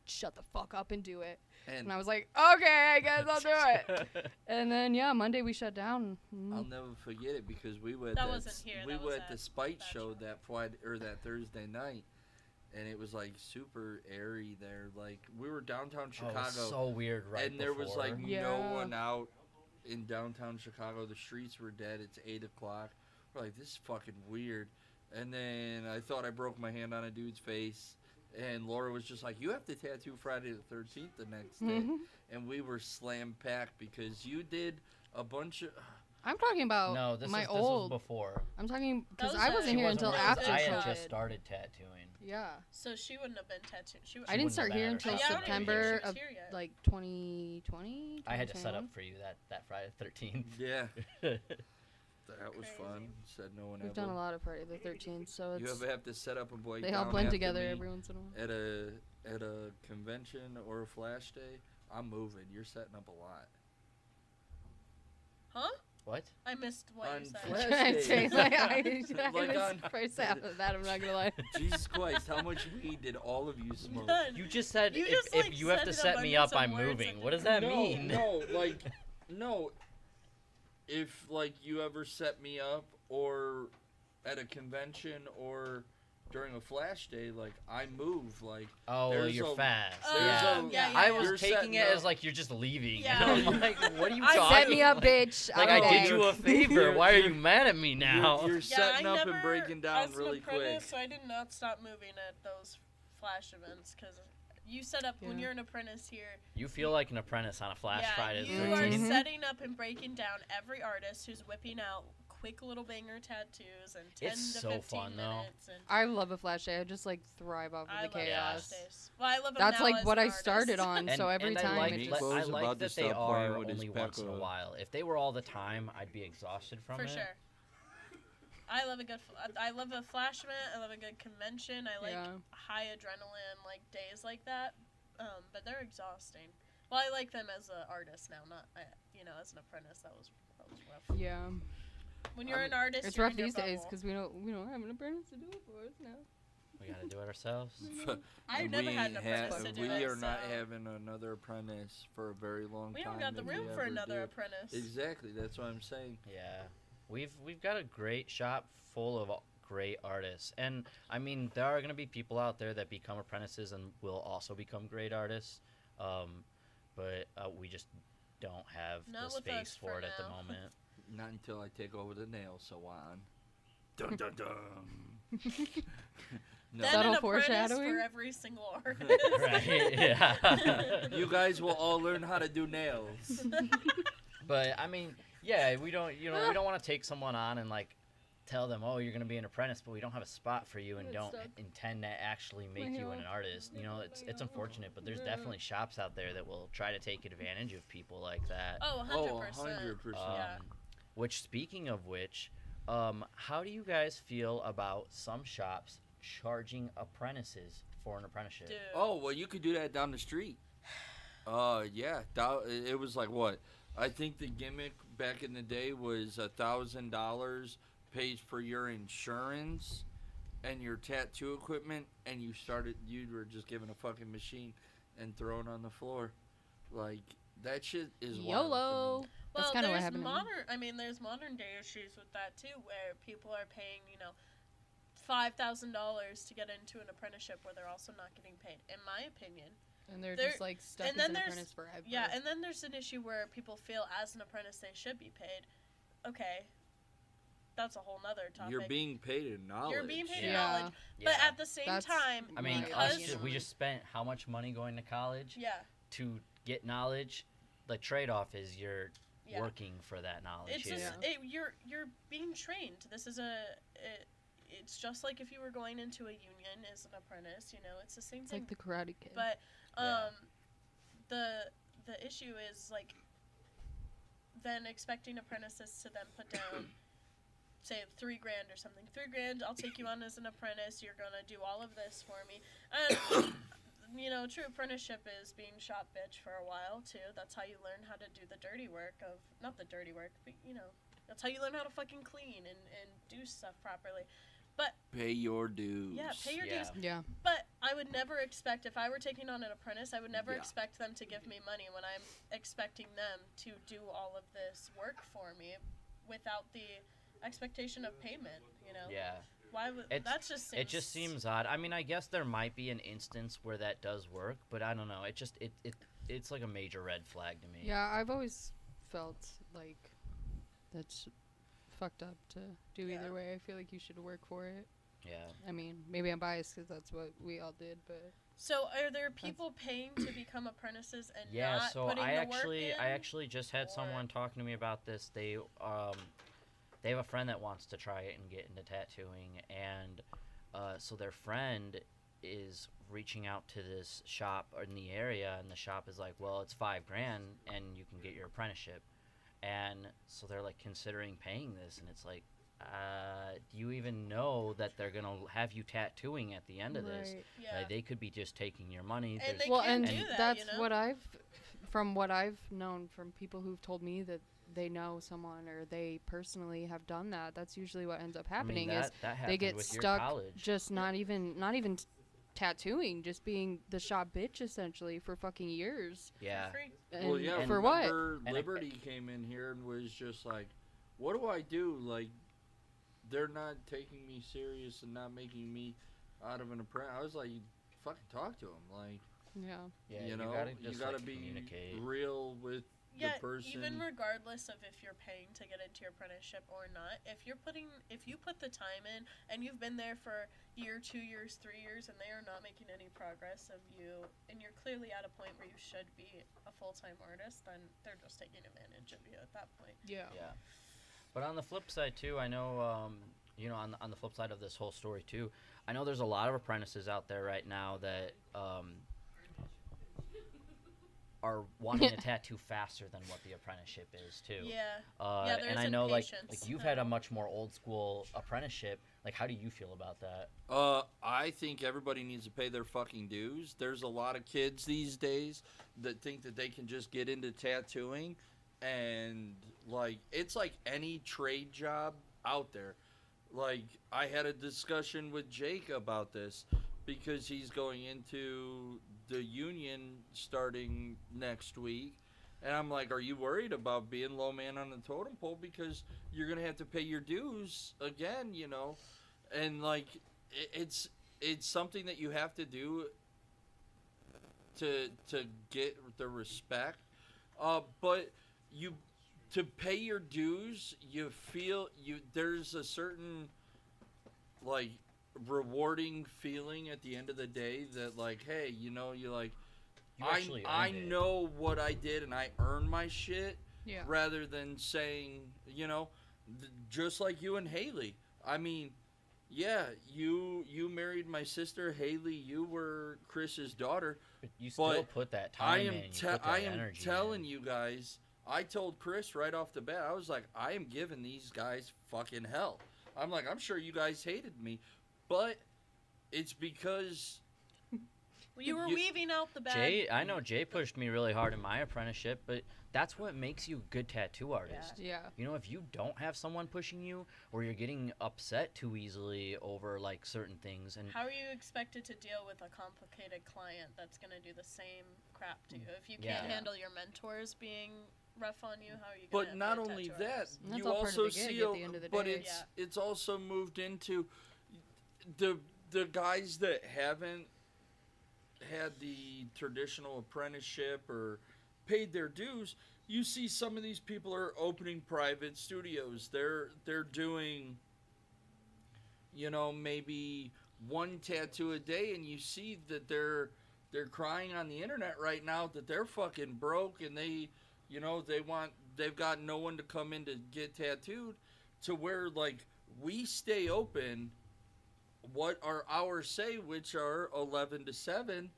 Speaker 6: shut the fuck up and do it.
Speaker 1: And
Speaker 6: And I was like, okay, I guess I'll do it. And then yeah, Monday we shut down.
Speaker 1: I'll never forget it because we were at
Speaker 2: That
Speaker 1: that
Speaker 2: wasn't here,
Speaker 1: we
Speaker 2: that
Speaker 1: were
Speaker 2: was
Speaker 1: at the
Speaker 2: at
Speaker 1: Spite
Speaker 2: that
Speaker 1: show
Speaker 2: show.
Speaker 1: that Friday or that Thursday night, and it was like super airy there. Like we were downtown
Speaker 4: Oh,
Speaker 1: Chicago,
Speaker 4: it was so weird right
Speaker 1: and there was like
Speaker 4: before.
Speaker 6: Yeah.
Speaker 1: no one out in downtown Chicago. The streets were dead. It's 8:00. We're like, this is fucking weird. And then I thought I broke my hand on a dude's face. And Laura was just like, you have to tattoo Friday the 13th the next day.
Speaker 6: Mhm.
Speaker 1: And we were slam packed because you did a bunch of.
Speaker 6: I'm talking about
Speaker 4: No, this
Speaker 6: my
Speaker 4: was
Speaker 6: old.
Speaker 4: before.
Speaker 6: I'm talking because
Speaker 2: was
Speaker 6: I
Speaker 2: a-
Speaker 6: wasn't
Speaker 2: She
Speaker 6: here
Speaker 4: wasn't
Speaker 6: until
Speaker 2: really
Speaker 6: after
Speaker 4: I
Speaker 2: good.
Speaker 4: had
Speaker 6: COVID.
Speaker 4: just started tattooing.
Speaker 6: Yeah,
Speaker 2: So she wouldn't have been tattooed. She
Speaker 6: I didn't
Speaker 4: wouldn't
Speaker 6: start
Speaker 4: have
Speaker 6: here
Speaker 4: mattered.
Speaker 6: until
Speaker 2: Yeah, I don't even think
Speaker 6: September
Speaker 2: she was
Speaker 6: of
Speaker 2: here yet.
Speaker 6: like 2020.
Speaker 4: I had to set up
Speaker 6: 2021.
Speaker 4: for you that Friday the 13th.
Speaker 1: Yeah, that was fun.
Speaker 2: Crazy.
Speaker 1: Said no one
Speaker 6: We've
Speaker 1: ever.
Speaker 6: done a lot of Friday the 13th, so
Speaker 1: You
Speaker 6: it's
Speaker 1: ever have to set up and break
Speaker 6: they all
Speaker 1: down
Speaker 6: blend
Speaker 1: after
Speaker 6: together
Speaker 1: me
Speaker 6: every once in a while.
Speaker 1: at a convention or a flash day. I'm moving. You're setting up a lot.
Speaker 2: Huh?
Speaker 4: What?
Speaker 2: I missed what
Speaker 1: On
Speaker 2: you said.
Speaker 1: Flash
Speaker 6: I'd say, like, I
Speaker 1: Like
Speaker 6: missed
Speaker 1: on-
Speaker 6: the first half of that. I'm not gonna lie.
Speaker 1: Jesus Christ! How much weed did all of you smoke?
Speaker 2: None.
Speaker 4: You just said
Speaker 2: You
Speaker 4: if,
Speaker 2: just,
Speaker 4: if
Speaker 2: like,
Speaker 4: you have to
Speaker 2: said
Speaker 4: set me
Speaker 2: abundance
Speaker 4: up,
Speaker 2: of
Speaker 4: I'm
Speaker 2: words
Speaker 4: moving.
Speaker 2: and
Speaker 4: What does
Speaker 2: then-
Speaker 4: that
Speaker 1: no,
Speaker 4: mean?
Speaker 1: No, like, no. If like you ever set me up or at a convention or during a flash day, like I move, like
Speaker 4: Oh,
Speaker 1: There's
Speaker 4: you're
Speaker 1: a-
Speaker 4: fast.
Speaker 1: there's
Speaker 4: yeah.
Speaker 1: a-
Speaker 2: yeah,
Speaker 4: I
Speaker 2: yeah.
Speaker 4: was
Speaker 1: You're
Speaker 4: taking
Speaker 1: setting
Speaker 4: it
Speaker 1: up-
Speaker 4: as like you're just leaving.
Speaker 2: Yeah.
Speaker 4: And I'm like, what are you
Speaker 2: I-
Speaker 4: talking?
Speaker 6: Set me up,
Speaker 4: like,
Speaker 6: bitch.
Speaker 4: Like
Speaker 6: I'm
Speaker 4: I did
Speaker 6: there.
Speaker 4: you a favor.
Speaker 1: You're-
Speaker 4: Why are
Speaker 1: you're-
Speaker 4: you mad at me now?
Speaker 1: you're
Speaker 2: Yeah,
Speaker 1: setting
Speaker 2: I
Speaker 1: up
Speaker 2: never,
Speaker 1: and breaking down
Speaker 2: as
Speaker 1: really
Speaker 2: an apprentice,
Speaker 1: quick.
Speaker 2: I did not stop moving at those flash events because you set up when
Speaker 6: Yeah.
Speaker 2: you're an apprentice here.
Speaker 4: You feel like an apprentice on a Flash
Speaker 2: yeah,
Speaker 4: Friday the
Speaker 2: you
Speaker 4: 13th.
Speaker 2: are
Speaker 6: Mhm.
Speaker 2: setting up and breaking down every artist who's whipping out quick little banger tattoos and 10
Speaker 4: It's
Speaker 2: to
Speaker 4: so
Speaker 2: 15
Speaker 4: fun, though.
Speaker 2: minutes. And
Speaker 6: I love a flash day. I just like thrive off
Speaker 2: I
Speaker 6: of the
Speaker 2: love
Speaker 6: chaos.
Speaker 2: flash days. Well, I love them
Speaker 6: That's
Speaker 2: now
Speaker 6: like
Speaker 2: as
Speaker 6: what
Speaker 2: an
Speaker 6: I started
Speaker 2: artist.
Speaker 6: on. So every
Speaker 4: I
Speaker 6: time
Speaker 4: like,
Speaker 6: it
Speaker 1: Meat
Speaker 6: just
Speaker 1: Close
Speaker 4: I
Speaker 1: is
Speaker 4: like
Speaker 1: about
Speaker 4: that
Speaker 1: to
Speaker 4: they
Speaker 1: stop playing
Speaker 4: are
Speaker 1: with his
Speaker 4: only once in a
Speaker 1: pecker.
Speaker 4: while. If they were all the time, I'd be exhausted from
Speaker 2: For
Speaker 4: it.
Speaker 2: sure. I love a good. I love a flash event. I love a good convention. I like
Speaker 6: Yeah.
Speaker 2: high adrenaline like days like that. But they're exhausting. Well, I like them as an artist now, not as an apprentice. That was rough.
Speaker 6: yeah.
Speaker 2: When you're
Speaker 1: I'm-
Speaker 2: an artist,
Speaker 6: It's
Speaker 2: you're
Speaker 6: rough
Speaker 2: in your
Speaker 6: these days
Speaker 2: bubble.
Speaker 6: because we don't have an apprentice to do it for us now.
Speaker 4: We gotta do it ourselves.
Speaker 2: I've never had an
Speaker 1: ain't
Speaker 2: apprentice to do
Speaker 1: we
Speaker 2: it.
Speaker 1: are not
Speaker 2: so
Speaker 1: having another apprentice for a very long
Speaker 2: we
Speaker 1: time.
Speaker 2: don't got the
Speaker 1: if we
Speaker 2: room for
Speaker 1: ever
Speaker 2: another
Speaker 1: do.
Speaker 2: apprentice.
Speaker 1: Exactly, that's what I'm saying.
Speaker 4: Yeah, we've got a great shop full of great artists, and I mean there are gonna be people out there that become apprentices and will also become great artists, but we just don't have
Speaker 2: Not
Speaker 4: the
Speaker 2: with
Speaker 4: space
Speaker 2: us
Speaker 4: for
Speaker 2: for
Speaker 4: it at the
Speaker 2: now.
Speaker 4: moment.
Speaker 1: Not until I take over the nail salon. Dun dun dun. No.
Speaker 2: Then
Speaker 6: Subtle
Speaker 2: an apprentice
Speaker 6: foreshadowing?
Speaker 2: for every single artist.
Speaker 4: Right? Yeah.
Speaker 1: You guys will all learn how to do nails.
Speaker 4: But I mean, yeah, we don't want to take someone on and like tell them, oh, you're gonna be an apprentice, but we don't have a spot for you and
Speaker 6: It's
Speaker 4: don't
Speaker 6: stuck.
Speaker 4: intend to actually make you an artist. You know, it's unfortunate, but there's definitely shops out there that will try to take advantage of people like that.
Speaker 2: Oh, 100%.
Speaker 1: Oh, 100%.
Speaker 2: Yeah.
Speaker 4: Which, speaking of which, how do you guys feel about some shops charging apprentices for an apprenticeship?
Speaker 2: Dude.
Speaker 1: Oh, well, you could do that down the street. Yeah. It was like what? I think the gimmick back in the day was $1,000 pays for your insurance and your tattoo equipment, and you were just given a fucking machine and thrown on the floor. Like, that shit is wild to
Speaker 6: YOLO.
Speaker 1: me.
Speaker 6: That's
Speaker 2: Well,
Speaker 6: kinda what
Speaker 2: there's
Speaker 6: happened to me.
Speaker 2: there's modern day issues with that too, where people are paying, $5,000 to get into an apprenticeship where they're also not getting paid. In my opinion,
Speaker 6: And they're
Speaker 2: There-
Speaker 6: just like stuck
Speaker 2: and
Speaker 6: as
Speaker 2: then
Speaker 6: an
Speaker 2: there's-
Speaker 6: apprentice forever.
Speaker 2: yeah. And then there's an issue where people feel as an apprentice they should be paid. Okay, that's a whole nother topic.
Speaker 1: You're being paid in knowledge.
Speaker 2: You're being paid in
Speaker 6: Yeah.
Speaker 2: knowledge, but at the same
Speaker 6: That's-
Speaker 2: time,
Speaker 4: I mean,
Speaker 6: Right.
Speaker 4: us
Speaker 2: because
Speaker 4: we just spent how much money going to college
Speaker 2: yeah,
Speaker 4: to get knowledge? The trade-off is you're
Speaker 2: yeah.
Speaker 4: working for that knowledge.
Speaker 2: It's
Speaker 4: here.
Speaker 2: just you're being trained. This is it's just like if you were going into a union as an apprentice. It's the same
Speaker 6: It's
Speaker 2: thing.
Speaker 6: like the Karate Kid.
Speaker 2: But
Speaker 4: Yeah.
Speaker 2: the issue is like then expecting apprentices to then put down say $3,000 or something. $3,000, I'll take you on as an apprentice. You're gonna do all of this for me. And true apprenticeship is being shop bitch for a while too. That's how you learn how to do the dirty work of not the dirty work, but that's how you learn how to fucking clean and do stuff properly.
Speaker 1: Pay your dues.
Speaker 2: Yeah, pay your
Speaker 4: Yeah.
Speaker 2: dues.
Speaker 6: yeah.
Speaker 2: But I would never expect, if I were taking on an apprentice, I would never
Speaker 1: Yeah.
Speaker 2: expect them to give me money when I'm expecting them to do all of this work for me without the expectation of payment, you know?
Speaker 4: Yeah.
Speaker 2: Why would,
Speaker 4: It's-
Speaker 2: that just seems...
Speaker 4: It just seems odd. I mean, I guess there might be an instance where that does work, but I don't know. It's like a major red flag to me.
Speaker 6: Yeah, I've always felt like that's fucked up to do
Speaker 2: Yeah.
Speaker 6: either way. I feel like you should work for it.
Speaker 4: Yeah.
Speaker 6: I mean, maybe I'm biased because that's what we all did, but
Speaker 2: So are there people paying to become apprentices and
Speaker 4: Yeah,
Speaker 2: not
Speaker 4: so
Speaker 2: putting
Speaker 4: I
Speaker 2: the
Speaker 4: actually
Speaker 2: work in?
Speaker 4: I actually just had
Speaker 2: or-
Speaker 4: someone talking to me about this. They have a friend that wants to try it and get into tattooing, and so their friend is reaching out to this shop in the area, and the shop is like, well, it's $5,000 and you can get your apprenticeship. And so they're like considering paying this, and it's like, do you even know that they're gonna have you tattooing at the end of this?
Speaker 6: right.
Speaker 2: Yeah.
Speaker 4: They could be just taking your money.
Speaker 2: And
Speaker 4: There's-
Speaker 2: they
Speaker 6: Well,
Speaker 2: can
Speaker 6: and
Speaker 2: do that,
Speaker 6: that's
Speaker 2: you know?
Speaker 6: what from what I've known from people who've told me that they know someone or they personally have done that. That's usually what ends up happening is
Speaker 4: that
Speaker 6: they
Speaker 4: happened
Speaker 6: get
Speaker 4: with your
Speaker 6: stuck
Speaker 4: college.
Speaker 6: just not even tattooing, just being the shop bitch essentially for fucking years.
Speaker 4: Yeah.
Speaker 2: Free.
Speaker 6: And
Speaker 1: Well, yeah.
Speaker 6: for what?
Speaker 1: remember
Speaker 4: And it-
Speaker 1: Liberty came in here and was just like, "What do I do? Like, they're not taking me serious and not making me out of an apprentice." I was like, "Fucking talk to them, like,
Speaker 6: Yeah.
Speaker 4: Yeah,
Speaker 1: you know,
Speaker 4: just,
Speaker 1: gotta
Speaker 4: like,
Speaker 1: be
Speaker 4: communicate.
Speaker 1: real with
Speaker 2: Yeah,
Speaker 1: the person."
Speaker 2: even regardless of if you're paying to get into your apprenticeship or not, if you put the time in and you've been there for year, 2 years, 3 years, and they are not making any progress of you, and you're clearly at a point where you should be a full-time artist, then they're just taking advantage of you at that point.
Speaker 6: Yeah.
Speaker 4: Yeah. But on the flip side too, I know, on the flip side of this whole story too, I know there's a lot of apprentices out there right now that are wanting a tattoo faster than what the apprenticeship is too.
Speaker 2: Yeah.
Speaker 4: And
Speaker 2: there
Speaker 4: I
Speaker 2: is
Speaker 4: know like
Speaker 2: impatience
Speaker 4: you've had a
Speaker 2: now.
Speaker 4: much more old school apprenticeship. Like, how do you feel about that?
Speaker 1: I think everybody needs to pay their fucking dues. There's a lot of kids these days that think that they can just get into tattooing, and like it's like any trade job out there. Like, I had a discussion with Jake about this because he's going into the union starting next week. And I'm like, are you worried about being low man on the totem pole? Because you're going to have to pay your dues again, you know? And, like, it's something that you have to do to get the respect. But to pay your dues, you feel there's a certain, like, rewarding feeling at the end of the day that, like, hey, you know, you like,
Speaker 4: You actually
Speaker 1: I
Speaker 4: earned it.
Speaker 1: know what I did and I earned my shit,
Speaker 6: Yeah.
Speaker 1: rather than saying, you know, just like you and Haley. I mean, yeah, you married my sister Haley. You were Chris's daughter.
Speaker 4: But you still
Speaker 1: But
Speaker 4: put that
Speaker 1: I
Speaker 4: time
Speaker 1: am
Speaker 4: in. You put that
Speaker 1: I am
Speaker 4: energy
Speaker 1: telling
Speaker 4: in.
Speaker 1: you guys. I told Chris right off the bat. I was like, I am giving these guys fucking hell. I'm like, I'm sure you guys hated me, but it's because
Speaker 2: You were
Speaker 1: You-
Speaker 2: weaving out the bad.
Speaker 4: I know Jay pushed me really hard in my apprenticeship, but that's what makes you a good tattoo artist.
Speaker 6: Yeah.
Speaker 4: You know, if you don't have someone pushing you, or you're getting upset too easily over like certain things, and
Speaker 2: How are you expected to deal with a complicated client that's going to do the same crap to you? If you can't
Speaker 4: Yeah.
Speaker 2: handle your mentors being rough on you, how are you going
Speaker 1: But
Speaker 2: to
Speaker 1: not only that,
Speaker 6: And that's
Speaker 1: you
Speaker 6: all part of
Speaker 1: also
Speaker 6: the gig
Speaker 1: see,
Speaker 6: at the end of the
Speaker 1: but
Speaker 6: day.
Speaker 1: it's also moved into the guys that haven't had the traditional apprenticeship or paid their dues. You see, some of these people are opening private studios. They're doing, you know, maybe one tattoo a day, and you see that they're crying on the internet right now that they're fucking broke, and they, you know, they've got no one to come in to get tattooed, to where, like, we stay open what our hours say, which are 11 to 7,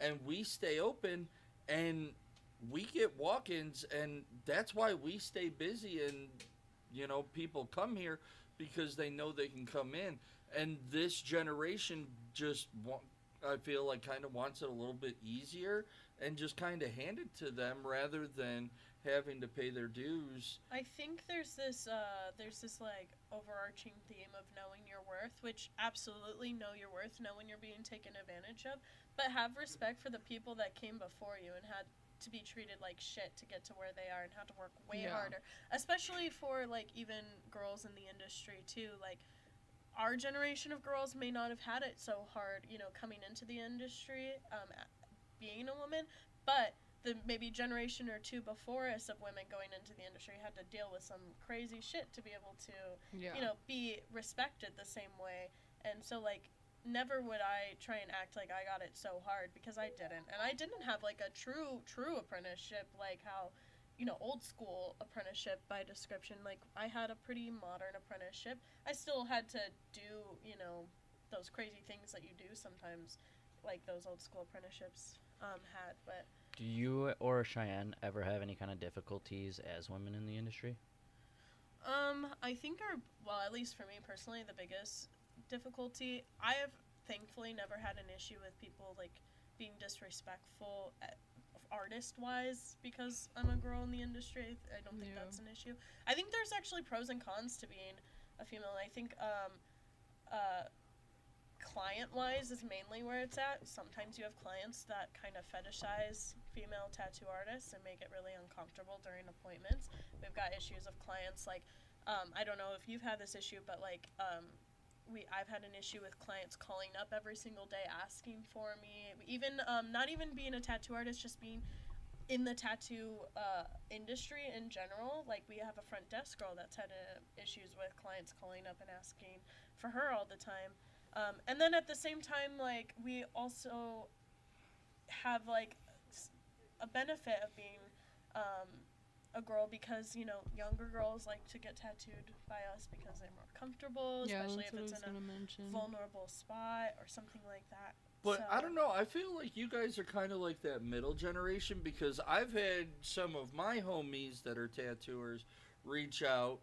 Speaker 1: and we stay open, and we get walk-ins, and that's why we stay busy, and, you know, people come here because they know they can come in. And this generation just, I feel like, kind of wants it a little bit easier and just kind of hand it to them rather than, having to pay their dues.
Speaker 2: I think there's this like overarching theme of knowing your worth, which absolutely know your worth, know when you're being taken advantage of, but have respect for the people that came before you and had to be treated like shit to get to where they are and had to work way
Speaker 6: Yeah.
Speaker 2: harder, especially for like even girls in the industry too. Like our generation of girls may not have had it so hard, you know, coming into the industry, being a woman, but the maybe generation or two before us of women going into the industry had to deal with some crazy shit to be able to,
Speaker 6: Yeah.
Speaker 2: you know, be respected the same way. And so, like, never would I try and act like I got it so hard, because I didn't. And I didn't have, like, a true apprenticeship, like how, you know, old school apprenticeship by description. Like, I had a pretty modern apprenticeship. I still had to do, you know, those crazy things that you do sometimes, like those old school apprenticeships had, but...
Speaker 4: Do you or Cheyenne ever have any kind of difficulties as women in the industry?
Speaker 2: I think well, at least for me personally, the biggest difficulty, I have thankfully never had an issue with people, like, being disrespectful artist-wise because I'm a girl in the industry. I don't think that's an issue. I think there's actually pros and cons to being a female. I think, client-wise is mainly where it's at. Sometimes you have clients that kind of fetishize female tattoo artists and make it really uncomfortable during appointments. We've got issues of clients like, I don't know if you've had this issue, but like, I've had an issue with clients calling up every single day asking for me. Even not even being a tattoo artist, just being in the tattoo industry in general. Like, we have a front desk girl that's had issues with clients calling up and asking for her all the time. And then at the same time, like, we also have, like, a benefit of being a girl because, you know, younger girls like to get tattooed by us because they're more comfortable, especially if it's in a vulnerable spot or something like that.
Speaker 1: But
Speaker 2: So-
Speaker 1: I don't know. I feel like you guys are kind of like that middle generation, because I've had some of my homies that are tattooers reach out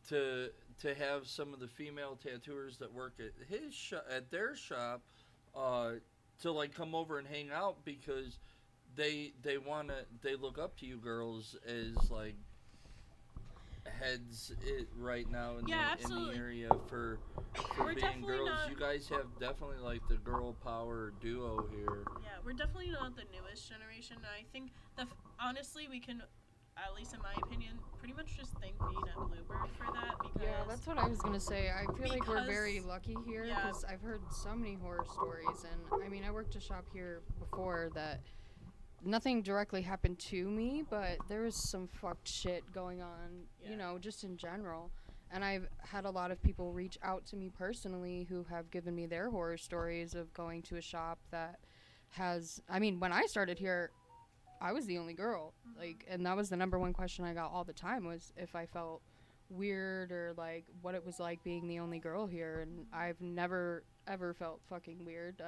Speaker 1: to have some of the female tattooers that work at at their shop to, like, come over and hang out, because they look up to you girls as, like, heads right now in the area for
Speaker 2: We're
Speaker 1: being
Speaker 2: definitely
Speaker 1: girls.
Speaker 2: not-
Speaker 1: You guys have definitely, like, the girl power duo here.
Speaker 2: Yeah, we're definitely not the newest generation. I think honestly, we can, at least in my opinion, pretty much just thank being at Bluebird for that, because
Speaker 6: Yeah, that's what I was gonna say. I feel like we're very
Speaker 2: Because-
Speaker 6: lucky here
Speaker 2: yeah.
Speaker 6: because I've heard so many horror stories, and I mean, I worked a shop here before that. Nothing directly happened to me, but there was some fucked shit going on,
Speaker 2: Yeah.
Speaker 6: you know, just in general. And I've had a lot of people reach out to me personally who have given me their horror stories of going to a shop that has, I mean, when I started here, I was the only girl. Like, and that was the number one question I got all the time, was if I felt weird or like what it was like being the only girl here. And I've never ever felt fucking weird.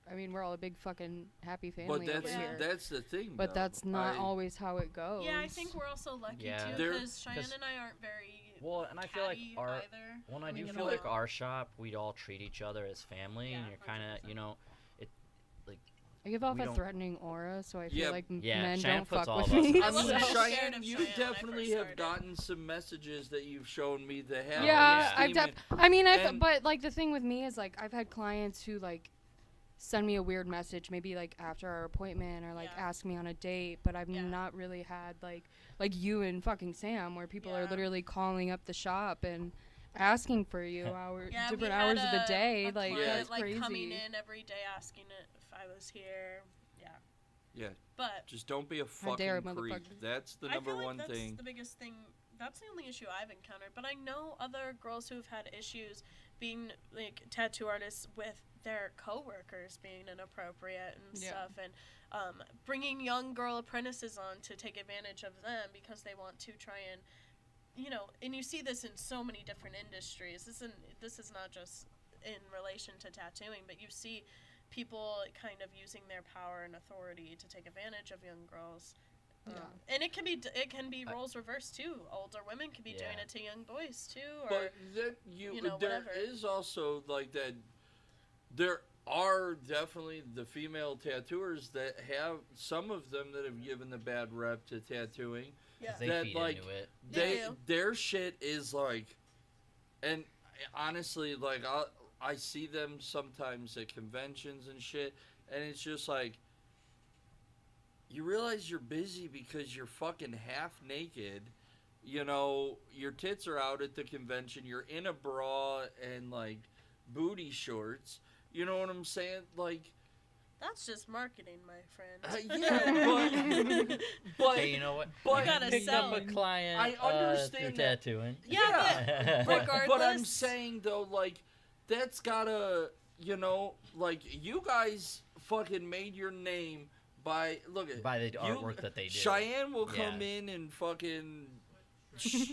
Speaker 6: I mean, we're all a big fucking happy family
Speaker 1: But
Speaker 6: over here.
Speaker 1: that's the thing.
Speaker 6: But
Speaker 1: though.
Speaker 6: that's not
Speaker 1: I-
Speaker 6: always how it goes.
Speaker 2: yeah, I think we're also lucky
Speaker 4: Yeah.
Speaker 2: too,
Speaker 1: There-
Speaker 2: because Cheyenne
Speaker 4: 'cause-
Speaker 2: and I aren't very
Speaker 4: Well, and I feel like
Speaker 2: catty
Speaker 4: our
Speaker 2: either.
Speaker 4: Well, I
Speaker 2: We
Speaker 4: do
Speaker 2: get
Speaker 4: feel like
Speaker 2: along.
Speaker 4: our shop, we'd all treat each other as family, and
Speaker 2: Yeah,
Speaker 4: you're kind of,
Speaker 2: 100%.
Speaker 4: you know,
Speaker 6: I give off
Speaker 4: we
Speaker 6: a
Speaker 4: don't-
Speaker 6: threatening aura, so I feel
Speaker 1: Yeah.
Speaker 6: like
Speaker 4: Yeah,
Speaker 6: men
Speaker 4: Cheyenne
Speaker 6: don't
Speaker 4: puts
Speaker 6: fuck
Speaker 4: all
Speaker 6: with
Speaker 4: of us
Speaker 6: me.
Speaker 4: in
Speaker 1: I
Speaker 4: I
Speaker 1: mean,
Speaker 4: wasn't
Speaker 2: scared
Speaker 1: Cheyenne,
Speaker 2: of
Speaker 1: you
Speaker 2: Cheyenne when I
Speaker 1: definitely
Speaker 2: first
Speaker 1: have
Speaker 2: started.
Speaker 1: gotten some messages that you've shown me that have.
Speaker 6: Yeah,
Speaker 1: like,
Speaker 6: I've
Speaker 1: steam
Speaker 6: I mean,
Speaker 1: and-
Speaker 6: but like the thing with me is like I've had clients who like send me a weird message, maybe like after our appointment or like
Speaker 2: Yeah.
Speaker 6: ask me on a date, but I've
Speaker 2: Yeah.
Speaker 6: not really had like you and fucking Sam, where people are
Speaker 2: Yeah.
Speaker 6: literally calling up the shop and asking for you
Speaker 2: Yeah,
Speaker 6: different
Speaker 2: we
Speaker 6: hours
Speaker 2: had
Speaker 6: of the day.
Speaker 2: a
Speaker 6: Like
Speaker 2: client,
Speaker 6: that's
Speaker 2: like,
Speaker 6: crazy.
Speaker 2: coming in every day asking if I was here. Yeah.
Speaker 1: Yeah.
Speaker 2: But
Speaker 1: Just don't be a
Speaker 6: How dare
Speaker 1: fucking creep.
Speaker 6: motherfucker.
Speaker 1: That's the
Speaker 2: I
Speaker 1: number
Speaker 2: feel like
Speaker 1: one
Speaker 2: that's
Speaker 1: thing.
Speaker 2: the biggest thing. That's the only issue I've encountered. But I know other girls who've had issues being like tattoo artists with their coworkers being inappropriate and
Speaker 6: Yeah.
Speaker 2: stuff, and bringing young girl apprentices on to take advantage of them because they want to try and, you know, and you see this in so many different industries. This is not just in relation to tattooing, but you see people kind of using their power and authority to take advantage of young girls.
Speaker 6: Yeah.
Speaker 2: And it can be roles reversed too. Older women can be doing
Speaker 4: Yeah.
Speaker 2: it to young boys too, or
Speaker 1: But then
Speaker 2: you know,
Speaker 1: there
Speaker 2: whatever.
Speaker 1: is also like that. There are definitely the female tattooers that have some of them that have given the bad rep to tattooing.
Speaker 2: Yeah.
Speaker 4: They
Speaker 1: That,
Speaker 4: feed
Speaker 1: like,
Speaker 4: into it.
Speaker 2: They do.
Speaker 1: Their shit is like, and honestly, like I see them sometimes at conventions and shit, and it's just like, you realize you're busy because you're fucking half naked. You know, your tits are out at the convention. You're in a bra and like booty shorts. You know what I'm saying? Like,
Speaker 2: That's just marketing, my friend.
Speaker 1: yeah, but
Speaker 4: Hey, you know what?
Speaker 1: but-
Speaker 2: You gotta
Speaker 4: picked
Speaker 2: sell.
Speaker 4: up a client.
Speaker 1: I understand
Speaker 4: through
Speaker 1: that.
Speaker 4: tattooing.
Speaker 2: Yeah, but regardless.
Speaker 1: But I'm saying though, like, that's gotta, you know, like, you guys fucking made your name by
Speaker 4: By the artwork that they do.
Speaker 1: Cheyenne will come
Speaker 4: Yeah.
Speaker 1: in and fucking,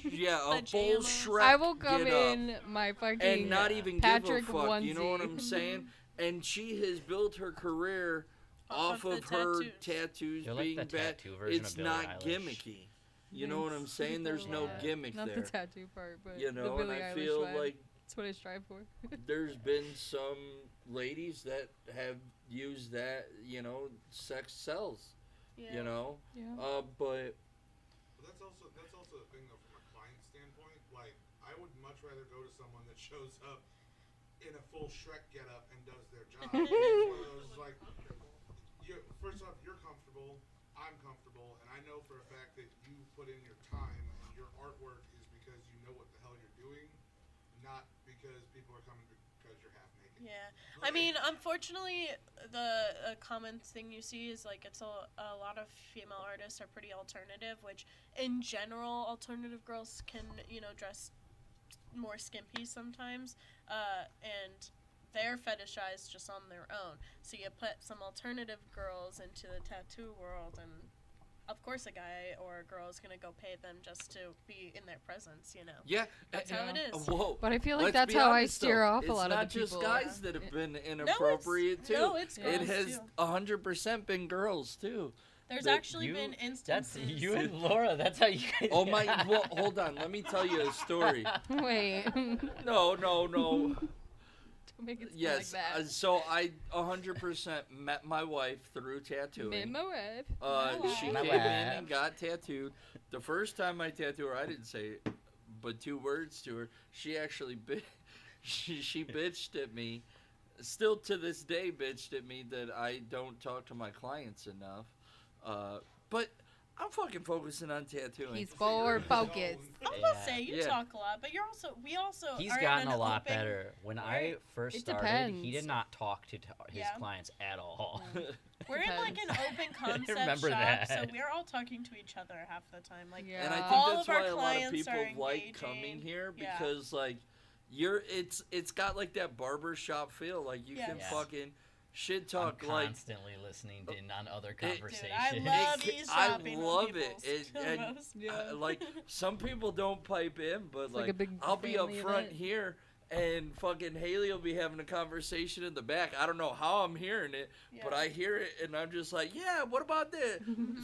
Speaker 1: yeah, a full
Speaker 2: Pajamas.
Speaker 1: Shrek.
Speaker 6: I will come
Speaker 1: get up
Speaker 6: in my fucking
Speaker 1: and not even
Speaker 6: Patrick
Speaker 1: give a fuck.
Speaker 6: onesie.
Speaker 1: You know what I'm saying? And she has built her career off
Speaker 2: Off
Speaker 1: of
Speaker 2: of the
Speaker 1: her
Speaker 2: tattoos.
Speaker 1: tattoos
Speaker 4: You're like
Speaker 1: being
Speaker 4: the
Speaker 1: bad.
Speaker 4: tattoo version
Speaker 1: It's
Speaker 4: of Billie
Speaker 1: not
Speaker 4: Eilish.
Speaker 1: gimmicky. You know what I'm saying? There's no
Speaker 6: Yeah.
Speaker 1: gimmick
Speaker 6: Not
Speaker 1: there.
Speaker 6: the tattoo part, but
Speaker 1: You
Speaker 6: the
Speaker 1: know, and
Speaker 6: Billie
Speaker 1: I
Speaker 6: Eilish
Speaker 1: feel
Speaker 6: vibe.
Speaker 1: like
Speaker 6: That's what I strive for.
Speaker 1: there's been some ladies that have used that, you know, sex sells,
Speaker 2: Yeah.
Speaker 1: you know,
Speaker 6: Yeah.
Speaker 1: but
Speaker 3: But that's also the thing though from a client standpoint. Like I would much rather go to someone that shows up in a full Shrek getup and does their job. It's one of those like, first off, you're comfortable, I'm comfortable, and I know for a fact that you put in your time and your artwork is because you know what the hell you're doing, not because people are coming because you're half naked.
Speaker 2: Yeah, I mean, unfortunately, the common thing you see is like it's a lot of female artists are pretty alternative, which in general, alternative girls can dress more skimpy sometimes, and they're fetishized just on their own. So you put some alternative girls into the tattoo world, and of course a guy or a girl is gonna go pay them just to be in their presence.
Speaker 1: yeah,
Speaker 2: That's how it is.
Speaker 1: Whoa.
Speaker 6: But I feel like
Speaker 1: Let's
Speaker 6: that's
Speaker 1: be
Speaker 6: how I
Speaker 1: honest,
Speaker 6: steer
Speaker 1: though.
Speaker 6: off a lot of the
Speaker 1: It's not just
Speaker 6: people.
Speaker 1: guys that have been
Speaker 2: No,
Speaker 1: inappropriate too.
Speaker 2: No, it's
Speaker 6: Yeah.
Speaker 2: girls
Speaker 1: It has
Speaker 2: too.
Speaker 1: 100% been girls too.
Speaker 2: There's
Speaker 1: that
Speaker 2: actually
Speaker 4: You-
Speaker 2: been
Speaker 4: That's
Speaker 2: instances.
Speaker 4: you and Laura. That's how you guys.
Speaker 1: Oh my! Well, hold on. Let me tell you a story.
Speaker 6: Wait.
Speaker 1: No.
Speaker 6: Don't make it sound
Speaker 1: Yes.
Speaker 6: like that.
Speaker 1: So I 100% met my wife through tattooing.
Speaker 6: Met my wife.
Speaker 1: She
Speaker 4: My
Speaker 1: came
Speaker 4: wife.
Speaker 1: in and got tattooed. The first time I tattooed her, I didn't say but 2 words to her. She actually she bitched at me. Still to this day bitched at me that I don't talk to my clients enough. But I'm fucking focusing on tattooing.
Speaker 6: He's forward focused.
Speaker 2: I was gonna
Speaker 4: Yeah.
Speaker 2: say you
Speaker 1: Yeah.
Speaker 2: talk a lot, but we also
Speaker 4: He's
Speaker 2: are
Speaker 4: gotten
Speaker 2: in an
Speaker 4: a lot
Speaker 2: open-
Speaker 4: better. When I
Speaker 2: Right.
Speaker 4: first
Speaker 6: It
Speaker 4: started, he
Speaker 6: depends.
Speaker 4: did not talk to his
Speaker 2: Yeah.
Speaker 4: clients at all.
Speaker 2: We're in like an open concept
Speaker 4: remember
Speaker 2: shop, so
Speaker 4: that.
Speaker 2: we're all talking to each other half the time. Like
Speaker 6: Yeah.
Speaker 1: And I think
Speaker 2: all
Speaker 1: that's
Speaker 2: of our
Speaker 1: why a lot of
Speaker 2: clients
Speaker 1: people
Speaker 2: are
Speaker 1: like
Speaker 2: engaging.
Speaker 1: coming here
Speaker 2: Yeah.
Speaker 1: because like it's got like that barber shop feel. Like you can
Speaker 2: Yes.
Speaker 1: fucking shit
Speaker 4: I'm
Speaker 1: talk like
Speaker 4: constantly listening in on other
Speaker 1: Dude,
Speaker 4: conversations.
Speaker 2: I love
Speaker 1: It-
Speaker 2: eavesdropping
Speaker 1: I
Speaker 2: on
Speaker 1: love it.
Speaker 2: people's
Speaker 1: And
Speaker 2: promos.
Speaker 1: like some people don't pipe in, but
Speaker 6: like a big
Speaker 1: I'll be up
Speaker 6: family
Speaker 1: front
Speaker 6: event.
Speaker 1: here and fucking Haley will be having a conversation in the back. I don't know how I'm hearing it, but
Speaker 2: Yeah.
Speaker 1: I hear it and I'm just like, yeah, what about this?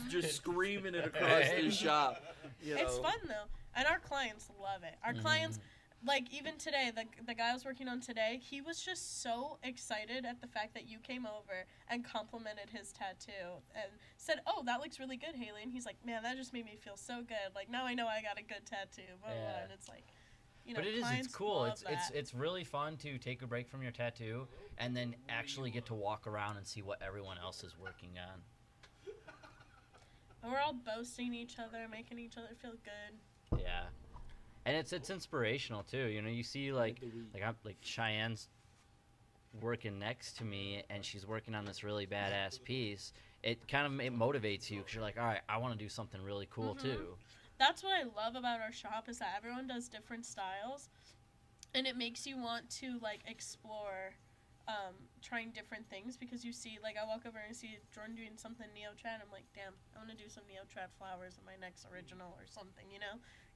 Speaker 1: Just screaming it across the shop. You know?
Speaker 2: It's fun though, and our clients love it. Our clients, like even today, the guy I was working on today, he was just so excited at the fact that you came over and complimented his tattoo and said, "Oh, that looks really good, Haley." And he's like, "Man, that just made me feel so good. Like now I know I got a good tattoo." Blah, blah, blah.
Speaker 4: Yeah.
Speaker 2: And it's like,
Speaker 4: But it is, it's
Speaker 2: clients
Speaker 4: cool.
Speaker 2: love
Speaker 4: It's
Speaker 2: that.
Speaker 4: it's really fun to take a break from your tattoo and then actually get to walk around and see what everyone else is working on.
Speaker 2: And we're all boasting each other, making each other feel good.
Speaker 4: Yeah, and it's inspirational too. You know, you see like Cheyenne's working next to me and she's working on this really badass piece. It kind of it motivates you because you're like, all right, I want to do something really cool too.
Speaker 2: That's what I love about our shop is that everyone does different styles, and it makes you want to like explore trying different things because you see like I walk over and see Jordan doing something neo-trad. I'm like, damn, I want to do some neo-trad flowers in my next original or something,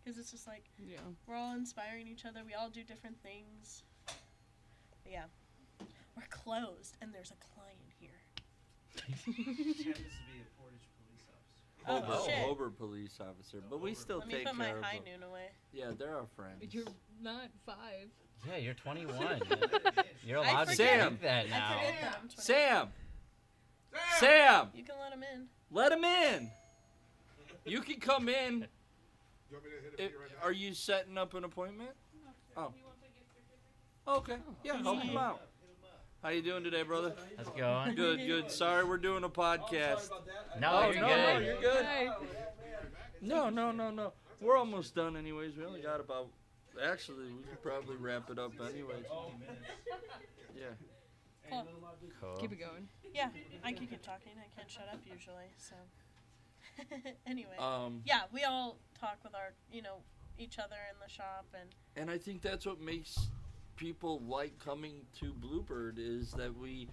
Speaker 2: because it's just like
Speaker 6: Yeah.
Speaker 2: we're all inspiring each other. We all do different things. But yeah, we're closed and there's a client here.
Speaker 5: Happens to be a Portage police officer.
Speaker 2: Oh, shit.
Speaker 1: Hober police officer, but we still
Speaker 2: Let me
Speaker 1: take
Speaker 2: put my
Speaker 1: care of
Speaker 2: high
Speaker 1: them.
Speaker 2: noon away.
Speaker 1: Yeah, they're our friends.
Speaker 6: You're not 5.
Speaker 4: Yeah, you're 21. You're
Speaker 2: I
Speaker 4: allowed to
Speaker 2: forget.
Speaker 4: think that now.
Speaker 2: I forget that I'm 20.
Speaker 1: Sam,
Speaker 2: You can let him in.
Speaker 1: let him in. You can come in.
Speaker 3: You want me to hit a fee right now?
Speaker 1: Are you setting up an appointment? Oh. Okay. Yeah, help him out. How you doing today, brother?
Speaker 4: How's it going?
Speaker 1: Good, good. Sorry, we're doing a podcast.
Speaker 4: No,
Speaker 1: Oh,
Speaker 4: you're
Speaker 1: no,
Speaker 4: good.
Speaker 1: no, you're good. No. We're almost done anyways. We only got about... Actually, we could probably wrap it up anyways. Yeah.
Speaker 4: Cool.
Speaker 6: Keep it going.
Speaker 2: Yeah, I can keep talking. I can't shut up usually. So anyway,
Speaker 1: Um,
Speaker 2: yeah, we all talk with our, each other in the shop, and
Speaker 1: I think that's what makes people like coming to Bluebird is that we,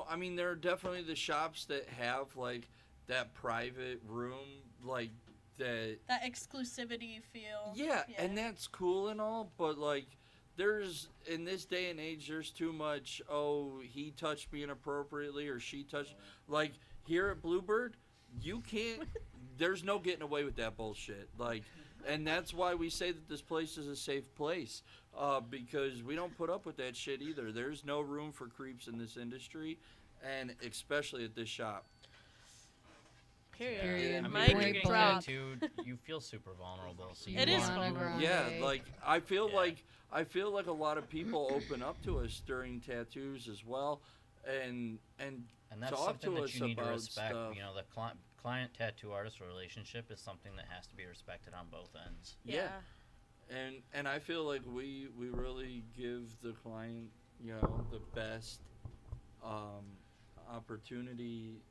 Speaker 1: I mean, there are definitely the shops that have like that private room, like that.
Speaker 2: that exclusivity feel.
Speaker 1: Yeah, and that's cool and all, but like, there's in this day and age, there's too much. Oh, he touched me inappropriately, or she touched. Like here at Bluebird, you can't. There's no getting away with that bullshit. Like, and that's why we say that this place is a safe place, because we don't put up with that shit either. There's no room for creeps in this industry, and especially at this shop.
Speaker 2: Period.
Speaker 1: I mean,
Speaker 2: Mic
Speaker 1: when
Speaker 4: you get
Speaker 2: drop.
Speaker 4: tattooed, you feel super vulnerable. So you
Speaker 2: It is
Speaker 4: wanna-
Speaker 2: vulnerable.
Speaker 1: Yeah, like I feel
Speaker 4: Yeah.
Speaker 1: like a lot of people open up to us during tattoos as well, and
Speaker 4: And that's
Speaker 1: talk
Speaker 4: something
Speaker 1: to
Speaker 4: that
Speaker 1: us
Speaker 4: you need to
Speaker 1: about
Speaker 4: respect.
Speaker 1: stuff.
Speaker 4: The client tattoo artist relationship is something that has to be respected on both ends.
Speaker 1: yeah. And I feel like we really give the client, the best opportunity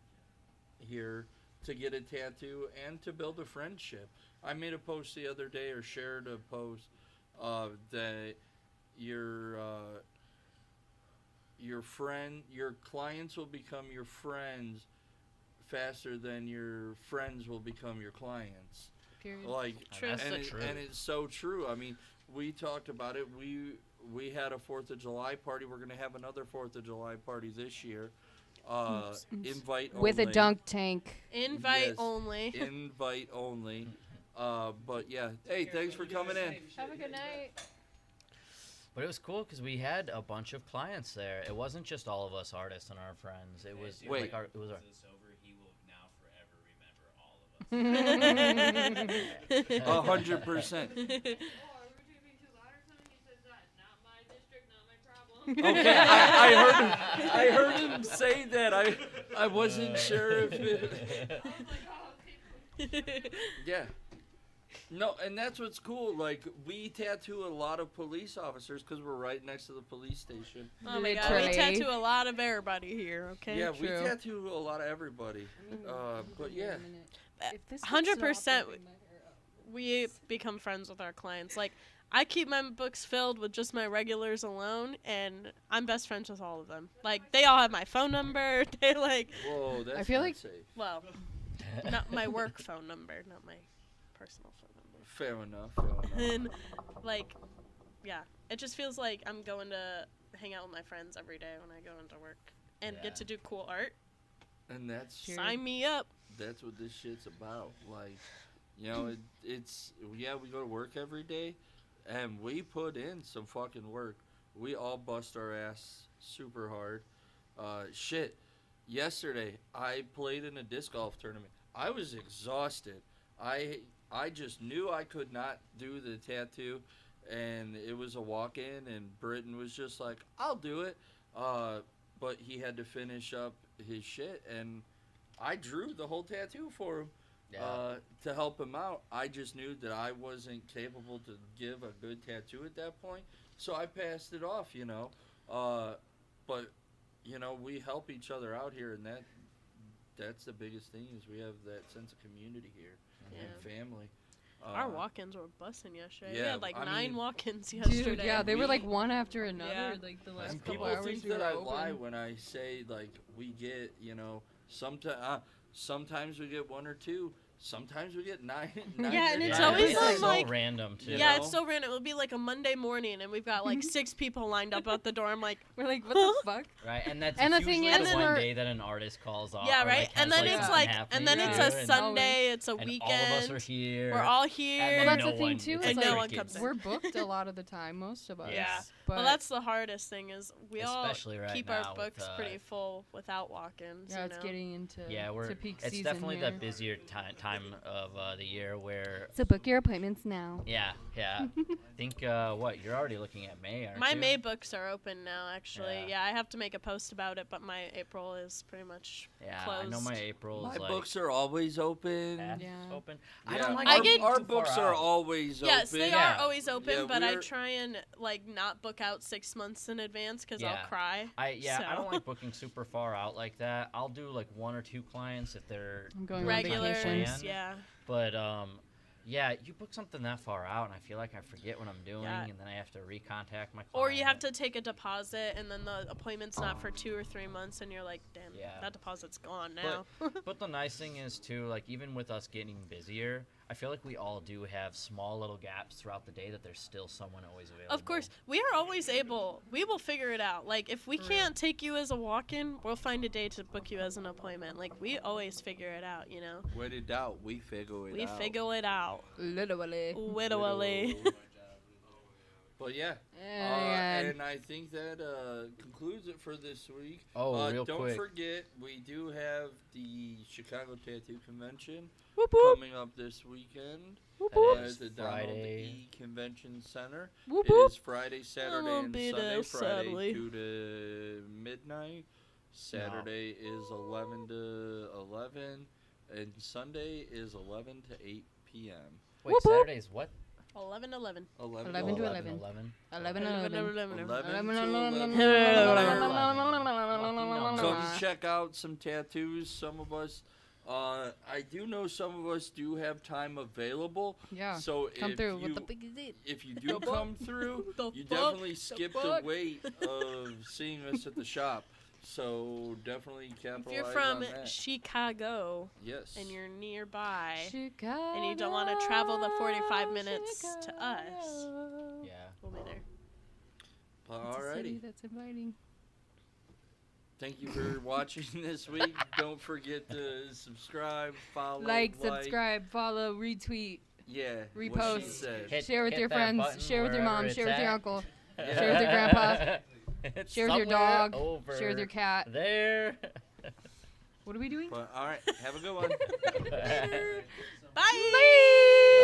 Speaker 1: here to get a tattoo and to build a friendship. I made a post the other day, or shared a post that your clients will become your friends faster than your friends will become your clients.
Speaker 6: Period.
Speaker 1: Like,
Speaker 2: True.
Speaker 4: That's
Speaker 1: and,
Speaker 4: the
Speaker 1: it-
Speaker 4: truth.
Speaker 1: and it's so true. I mean, we talked about it. We had a 4th of July party. We're going to have another 4th of July party this year. Invite
Speaker 6: With a
Speaker 1: only.
Speaker 6: dunk tank.
Speaker 2: Invite
Speaker 1: Yes.
Speaker 2: only.
Speaker 1: Invite only. But yeah. Hey, thanks for coming in.
Speaker 6: Have a good night.
Speaker 4: But it was cool because we had a bunch of clients there. It wasn't just all of us artists and our friends. It was
Speaker 1: Wait.
Speaker 4: like it was our.
Speaker 5: This over, he will now forever remember all of us.
Speaker 1: 100%.
Speaker 8: Oh, are we being too loud or something? He says that. Not my district, not my problem.
Speaker 1: Okay, I heard him say that. I wasn't sure if it.
Speaker 8: I was like, oh, okay.
Speaker 1: Yeah. No, and that's what's cool. Like, we tattoo a lot of police officers because we're right next to the police station.
Speaker 2: Oh my god, we
Speaker 6: Literally.
Speaker 2: tattoo a lot of everybody here. Okay.
Speaker 1: Yeah, we
Speaker 6: True.
Speaker 1: tattoo a lot of everybody. But yeah.
Speaker 6: If this
Speaker 2: 100% we become friends with our clients. Like, I keep my books filled with just my regulars alone, and I'm best friends with all of them. Like, they all have my phone number. They
Speaker 1: Whoa, that's
Speaker 6: feel
Speaker 1: not
Speaker 6: like-
Speaker 1: safe.
Speaker 2: well, not my work phone number, not my personal phone number.
Speaker 1: Fair enough. Fair enough.
Speaker 2: And yeah, it just feels like I'm going to hang out with my friends every day when I go into work and
Speaker 4: Yeah.
Speaker 2: get to do cool art.
Speaker 1: And that's
Speaker 2: Sign me up.
Speaker 1: that's what this shit's about. Like, it's we go to work every day, and we put in some fucking work. We all bust our ass super hard. Shit. Yesterday, I played in a disc golf tournament. I was exhausted. I just knew I could not do the tattoo, and it was a walk-in, and Britton was just like, I'll do it. But he had to finish up his shit, and I drew the whole tattoo for him to help him out. I just knew that I wasn't capable to give a good tattoo at that point, so I passed it off, But, we help each other out here, and that's the biggest thing is we have that sense of community here and family.
Speaker 2: Our walk-ins were busting yesterday. We
Speaker 1: yeah,
Speaker 2: had like
Speaker 1: I
Speaker 2: 9
Speaker 1: mean-
Speaker 2: walk-ins
Speaker 6: Dude,
Speaker 2: yesterday.
Speaker 6: yeah, they were
Speaker 1: We-
Speaker 6: like one after another.
Speaker 2: Yeah.
Speaker 6: Like the last
Speaker 1: And
Speaker 6: couple
Speaker 1: people
Speaker 6: hours
Speaker 1: think
Speaker 6: we
Speaker 1: that
Speaker 6: were
Speaker 1: I
Speaker 6: open.
Speaker 1: lie when I say, like, we get, sometimes we get 1 or 2. Sometimes we get 9.
Speaker 2: Yeah, and it's
Speaker 4: Yeah,
Speaker 2: always
Speaker 4: it's
Speaker 2: on,
Speaker 4: so
Speaker 2: like-
Speaker 4: random too.
Speaker 2: Yeah,
Speaker 1: know?
Speaker 2: it's so random. It'll be like a Monday morning, and we've got like 6 people lined up at the door. I'm like,
Speaker 6: We're like, what the fuck?
Speaker 4: Right, and that's
Speaker 6: And the
Speaker 4: usually
Speaker 6: thing
Speaker 4: the
Speaker 6: is,
Speaker 2: And then
Speaker 4: one
Speaker 6: we're-
Speaker 4: day that an artist calls off.
Speaker 2: yeah,
Speaker 4: or,
Speaker 2: right.
Speaker 4: Like,
Speaker 2: And
Speaker 4: has,
Speaker 2: then
Speaker 4: like,
Speaker 2: it's
Speaker 4: something
Speaker 2: like,
Speaker 4: happening
Speaker 2: and then
Speaker 4: to
Speaker 2: it's
Speaker 4: do,
Speaker 2: a
Speaker 4: and-
Speaker 2: Sunday. It's a
Speaker 4: and
Speaker 2: weekend.
Speaker 4: all of us are here.
Speaker 2: We're all
Speaker 4: and
Speaker 2: here.
Speaker 4: then
Speaker 6: Well, that's
Speaker 4: no
Speaker 6: the thing,
Speaker 4: one
Speaker 6: too,
Speaker 4: is
Speaker 6: is,
Speaker 2: And no
Speaker 6: like,
Speaker 2: one comes in.
Speaker 6: We're booked a lot of the time, most of us.
Speaker 2: Yeah.
Speaker 6: But
Speaker 2: Well, that's the hardest thing is we all
Speaker 4: Especially right
Speaker 2: keep
Speaker 4: now
Speaker 2: our
Speaker 4: with,
Speaker 2: books pretty full without walk-ins.
Speaker 6: yeah,
Speaker 2: you
Speaker 6: it's
Speaker 2: know?
Speaker 6: getting into
Speaker 4: Yeah,
Speaker 6: to peak
Speaker 4: it's
Speaker 6: season
Speaker 4: definitely
Speaker 6: here.
Speaker 4: the busier time of the year where.
Speaker 6: So book your appointments now.
Speaker 4: Yeah. I think what you're already looking at May, aren't
Speaker 2: My
Speaker 4: you?
Speaker 2: May books are open now, actually.
Speaker 4: Yeah.
Speaker 2: Yeah, I have to make a post about it, but my April is pretty much
Speaker 4: Yeah,
Speaker 2: closed.
Speaker 4: I know my April
Speaker 1: My
Speaker 4: is like
Speaker 1: books are always open.
Speaker 4: half
Speaker 6: Yeah.
Speaker 4: open.
Speaker 1: Yeah,
Speaker 4: I don't like
Speaker 2: I
Speaker 1: our,
Speaker 2: get-
Speaker 1: our
Speaker 4: too far
Speaker 1: books are
Speaker 4: out.
Speaker 1: always
Speaker 2: Yes,
Speaker 1: open.
Speaker 2: they
Speaker 4: Yeah.
Speaker 2: are always open,
Speaker 1: Yeah,
Speaker 2: but I
Speaker 1: we're-
Speaker 2: try and like not book out 6 months in advance because
Speaker 4: Yeah.
Speaker 2: I'll cry.
Speaker 4: I don't
Speaker 2: So.
Speaker 4: like booking super far out like that. I'll do like 1 or 2 clients if they're
Speaker 6: I'm going
Speaker 4: really
Speaker 6: on
Speaker 2: Regulars,
Speaker 6: vacation.
Speaker 4: planned.
Speaker 2: yeah.
Speaker 4: But yeah, you book something that far out, and I feel like I forget what I'm doing,
Speaker 2: Yeah.
Speaker 4: and then I have to recontact my client.
Speaker 2: Or you have to take a deposit, and then the appointment's not for 2 or 3 months, and you're like, damn,
Speaker 4: Yeah.
Speaker 2: that deposit's gone now.
Speaker 4: But the nice thing is too, like even with us getting busier, I feel like we all do have small little gaps throughout the day that there's still someone always available.
Speaker 2: Of course, we are always able. We will figure it out. Like, if we can't take you as a walk-in, we'll find a day to book you as an appointment. Like, we always figure it out, you know?
Speaker 1: When in doubt, we figure it
Speaker 2: We
Speaker 1: out.
Speaker 2: figure it out.
Speaker 6: Literally.
Speaker 2: Literally.
Speaker 1: But yeah,
Speaker 6: And
Speaker 1: and I think that concludes it for this week.
Speaker 4: Oh, real
Speaker 1: don't
Speaker 4: quick.
Speaker 1: forget, we do have the Chicago Tattoo Convention
Speaker 6: whoop whoop,
Speaker 1: coming up this weekend
Speaker 6: whoop
Speaker 4: That
Speaker 6: whoop,
Speaker 1: at
Speaker 4: is
Speaker 1: the Donald
Speaker 4: Friday.
Speaker 1: E. Convention Center.
Speaker 6: whoop
Speaker 1: It
Speaker 6: whoop.
Speaker 1: is Friday, Saturday,
Speaker 2: won't
Speaker 1: and
Speaker 2: be
Speaker 1: Sunday.
Speaker 2: there,
Speaker 1: Friday
Speaker 2: sadly.
Speaker 1: 2 to midnight. Saturday is 11 to 11, and Sunday is 11 to 8 p.m.
Speaker 4: Wait,
Speaker 6: Whoop, whoop.
Speaker 4: Saturday's what?
Speaker 2: 11.
Speaker 1: 11,
Speaker 6: 11 to 11.
Speaker 4: 11.
Speaker 6: 11 and 11.
Speaker 1: 11 to 11. Come check out some tattoos. Some of us, I do know some of us do have time available.
Speaker 6: Yeah.
Speaker 1: So
Speaker 6: Come
Speaker 1: if
Speaker 6: through.
Speaker 1: you
Speaker 6: What the fuck is it?
Speaker 1: if you do come through,
Speaker 2: The
Speaker 1: you
Speaker 2: fuck?
Speaker 1: definitely skip the
Speaker 6: fuck?
Speaker 1: wait of seeing us at the shop. So definitely
Speaker 2: If
Speaker 1: capitalize
Speaker 2: you're from
Speaker 1: on that.
Speaker 2: Chicago
Speaker 1: Yes.
Speaker 2: and you're nearby,
Speaker 6: Chicago.
Speaker 2: and you don't want to travel the 45 minutes to us,
Speaker 4: Yeah.
Speaker 2: we'll be there.
Speaker 6: It's a city
Speaker 1: Alrighty.
Speaker 6: that's inviting.
Speaker 1: Thank you for watching this week. Don't forget to subscribe, follow,
Speaker 6: Like, subscribe, follow, retweet,
Speaker 1: Yeah. What she
Speaker 6: repost.
Speaker 1: said.
Speaker 6: share with
Speaker 4: hit
Speaker 6: your
Speaker 4: that
Speaker 6: friends,
Speaker 4: button
Speaker 6: share with your
Speaker 4: wherever
Speaker 6: mom,
Speaker 4: it's
Speaker 6: share with your
Speaker 4: at.
Speaker 6: uncle,
Speaker 1: Yeah.
Speaker 6: share with your grandpa,
Speaker 4: It's
Speaker 6: share with your
Speaker 4: somewhere
Speaker 6: dog,
Speaker 4: over
Speaker 6: share with your cat.
Speaker 4: there.
Speaker 6: What are we doing?
Speaker 1: But all right, have a good one.
Speaker 2: Bye.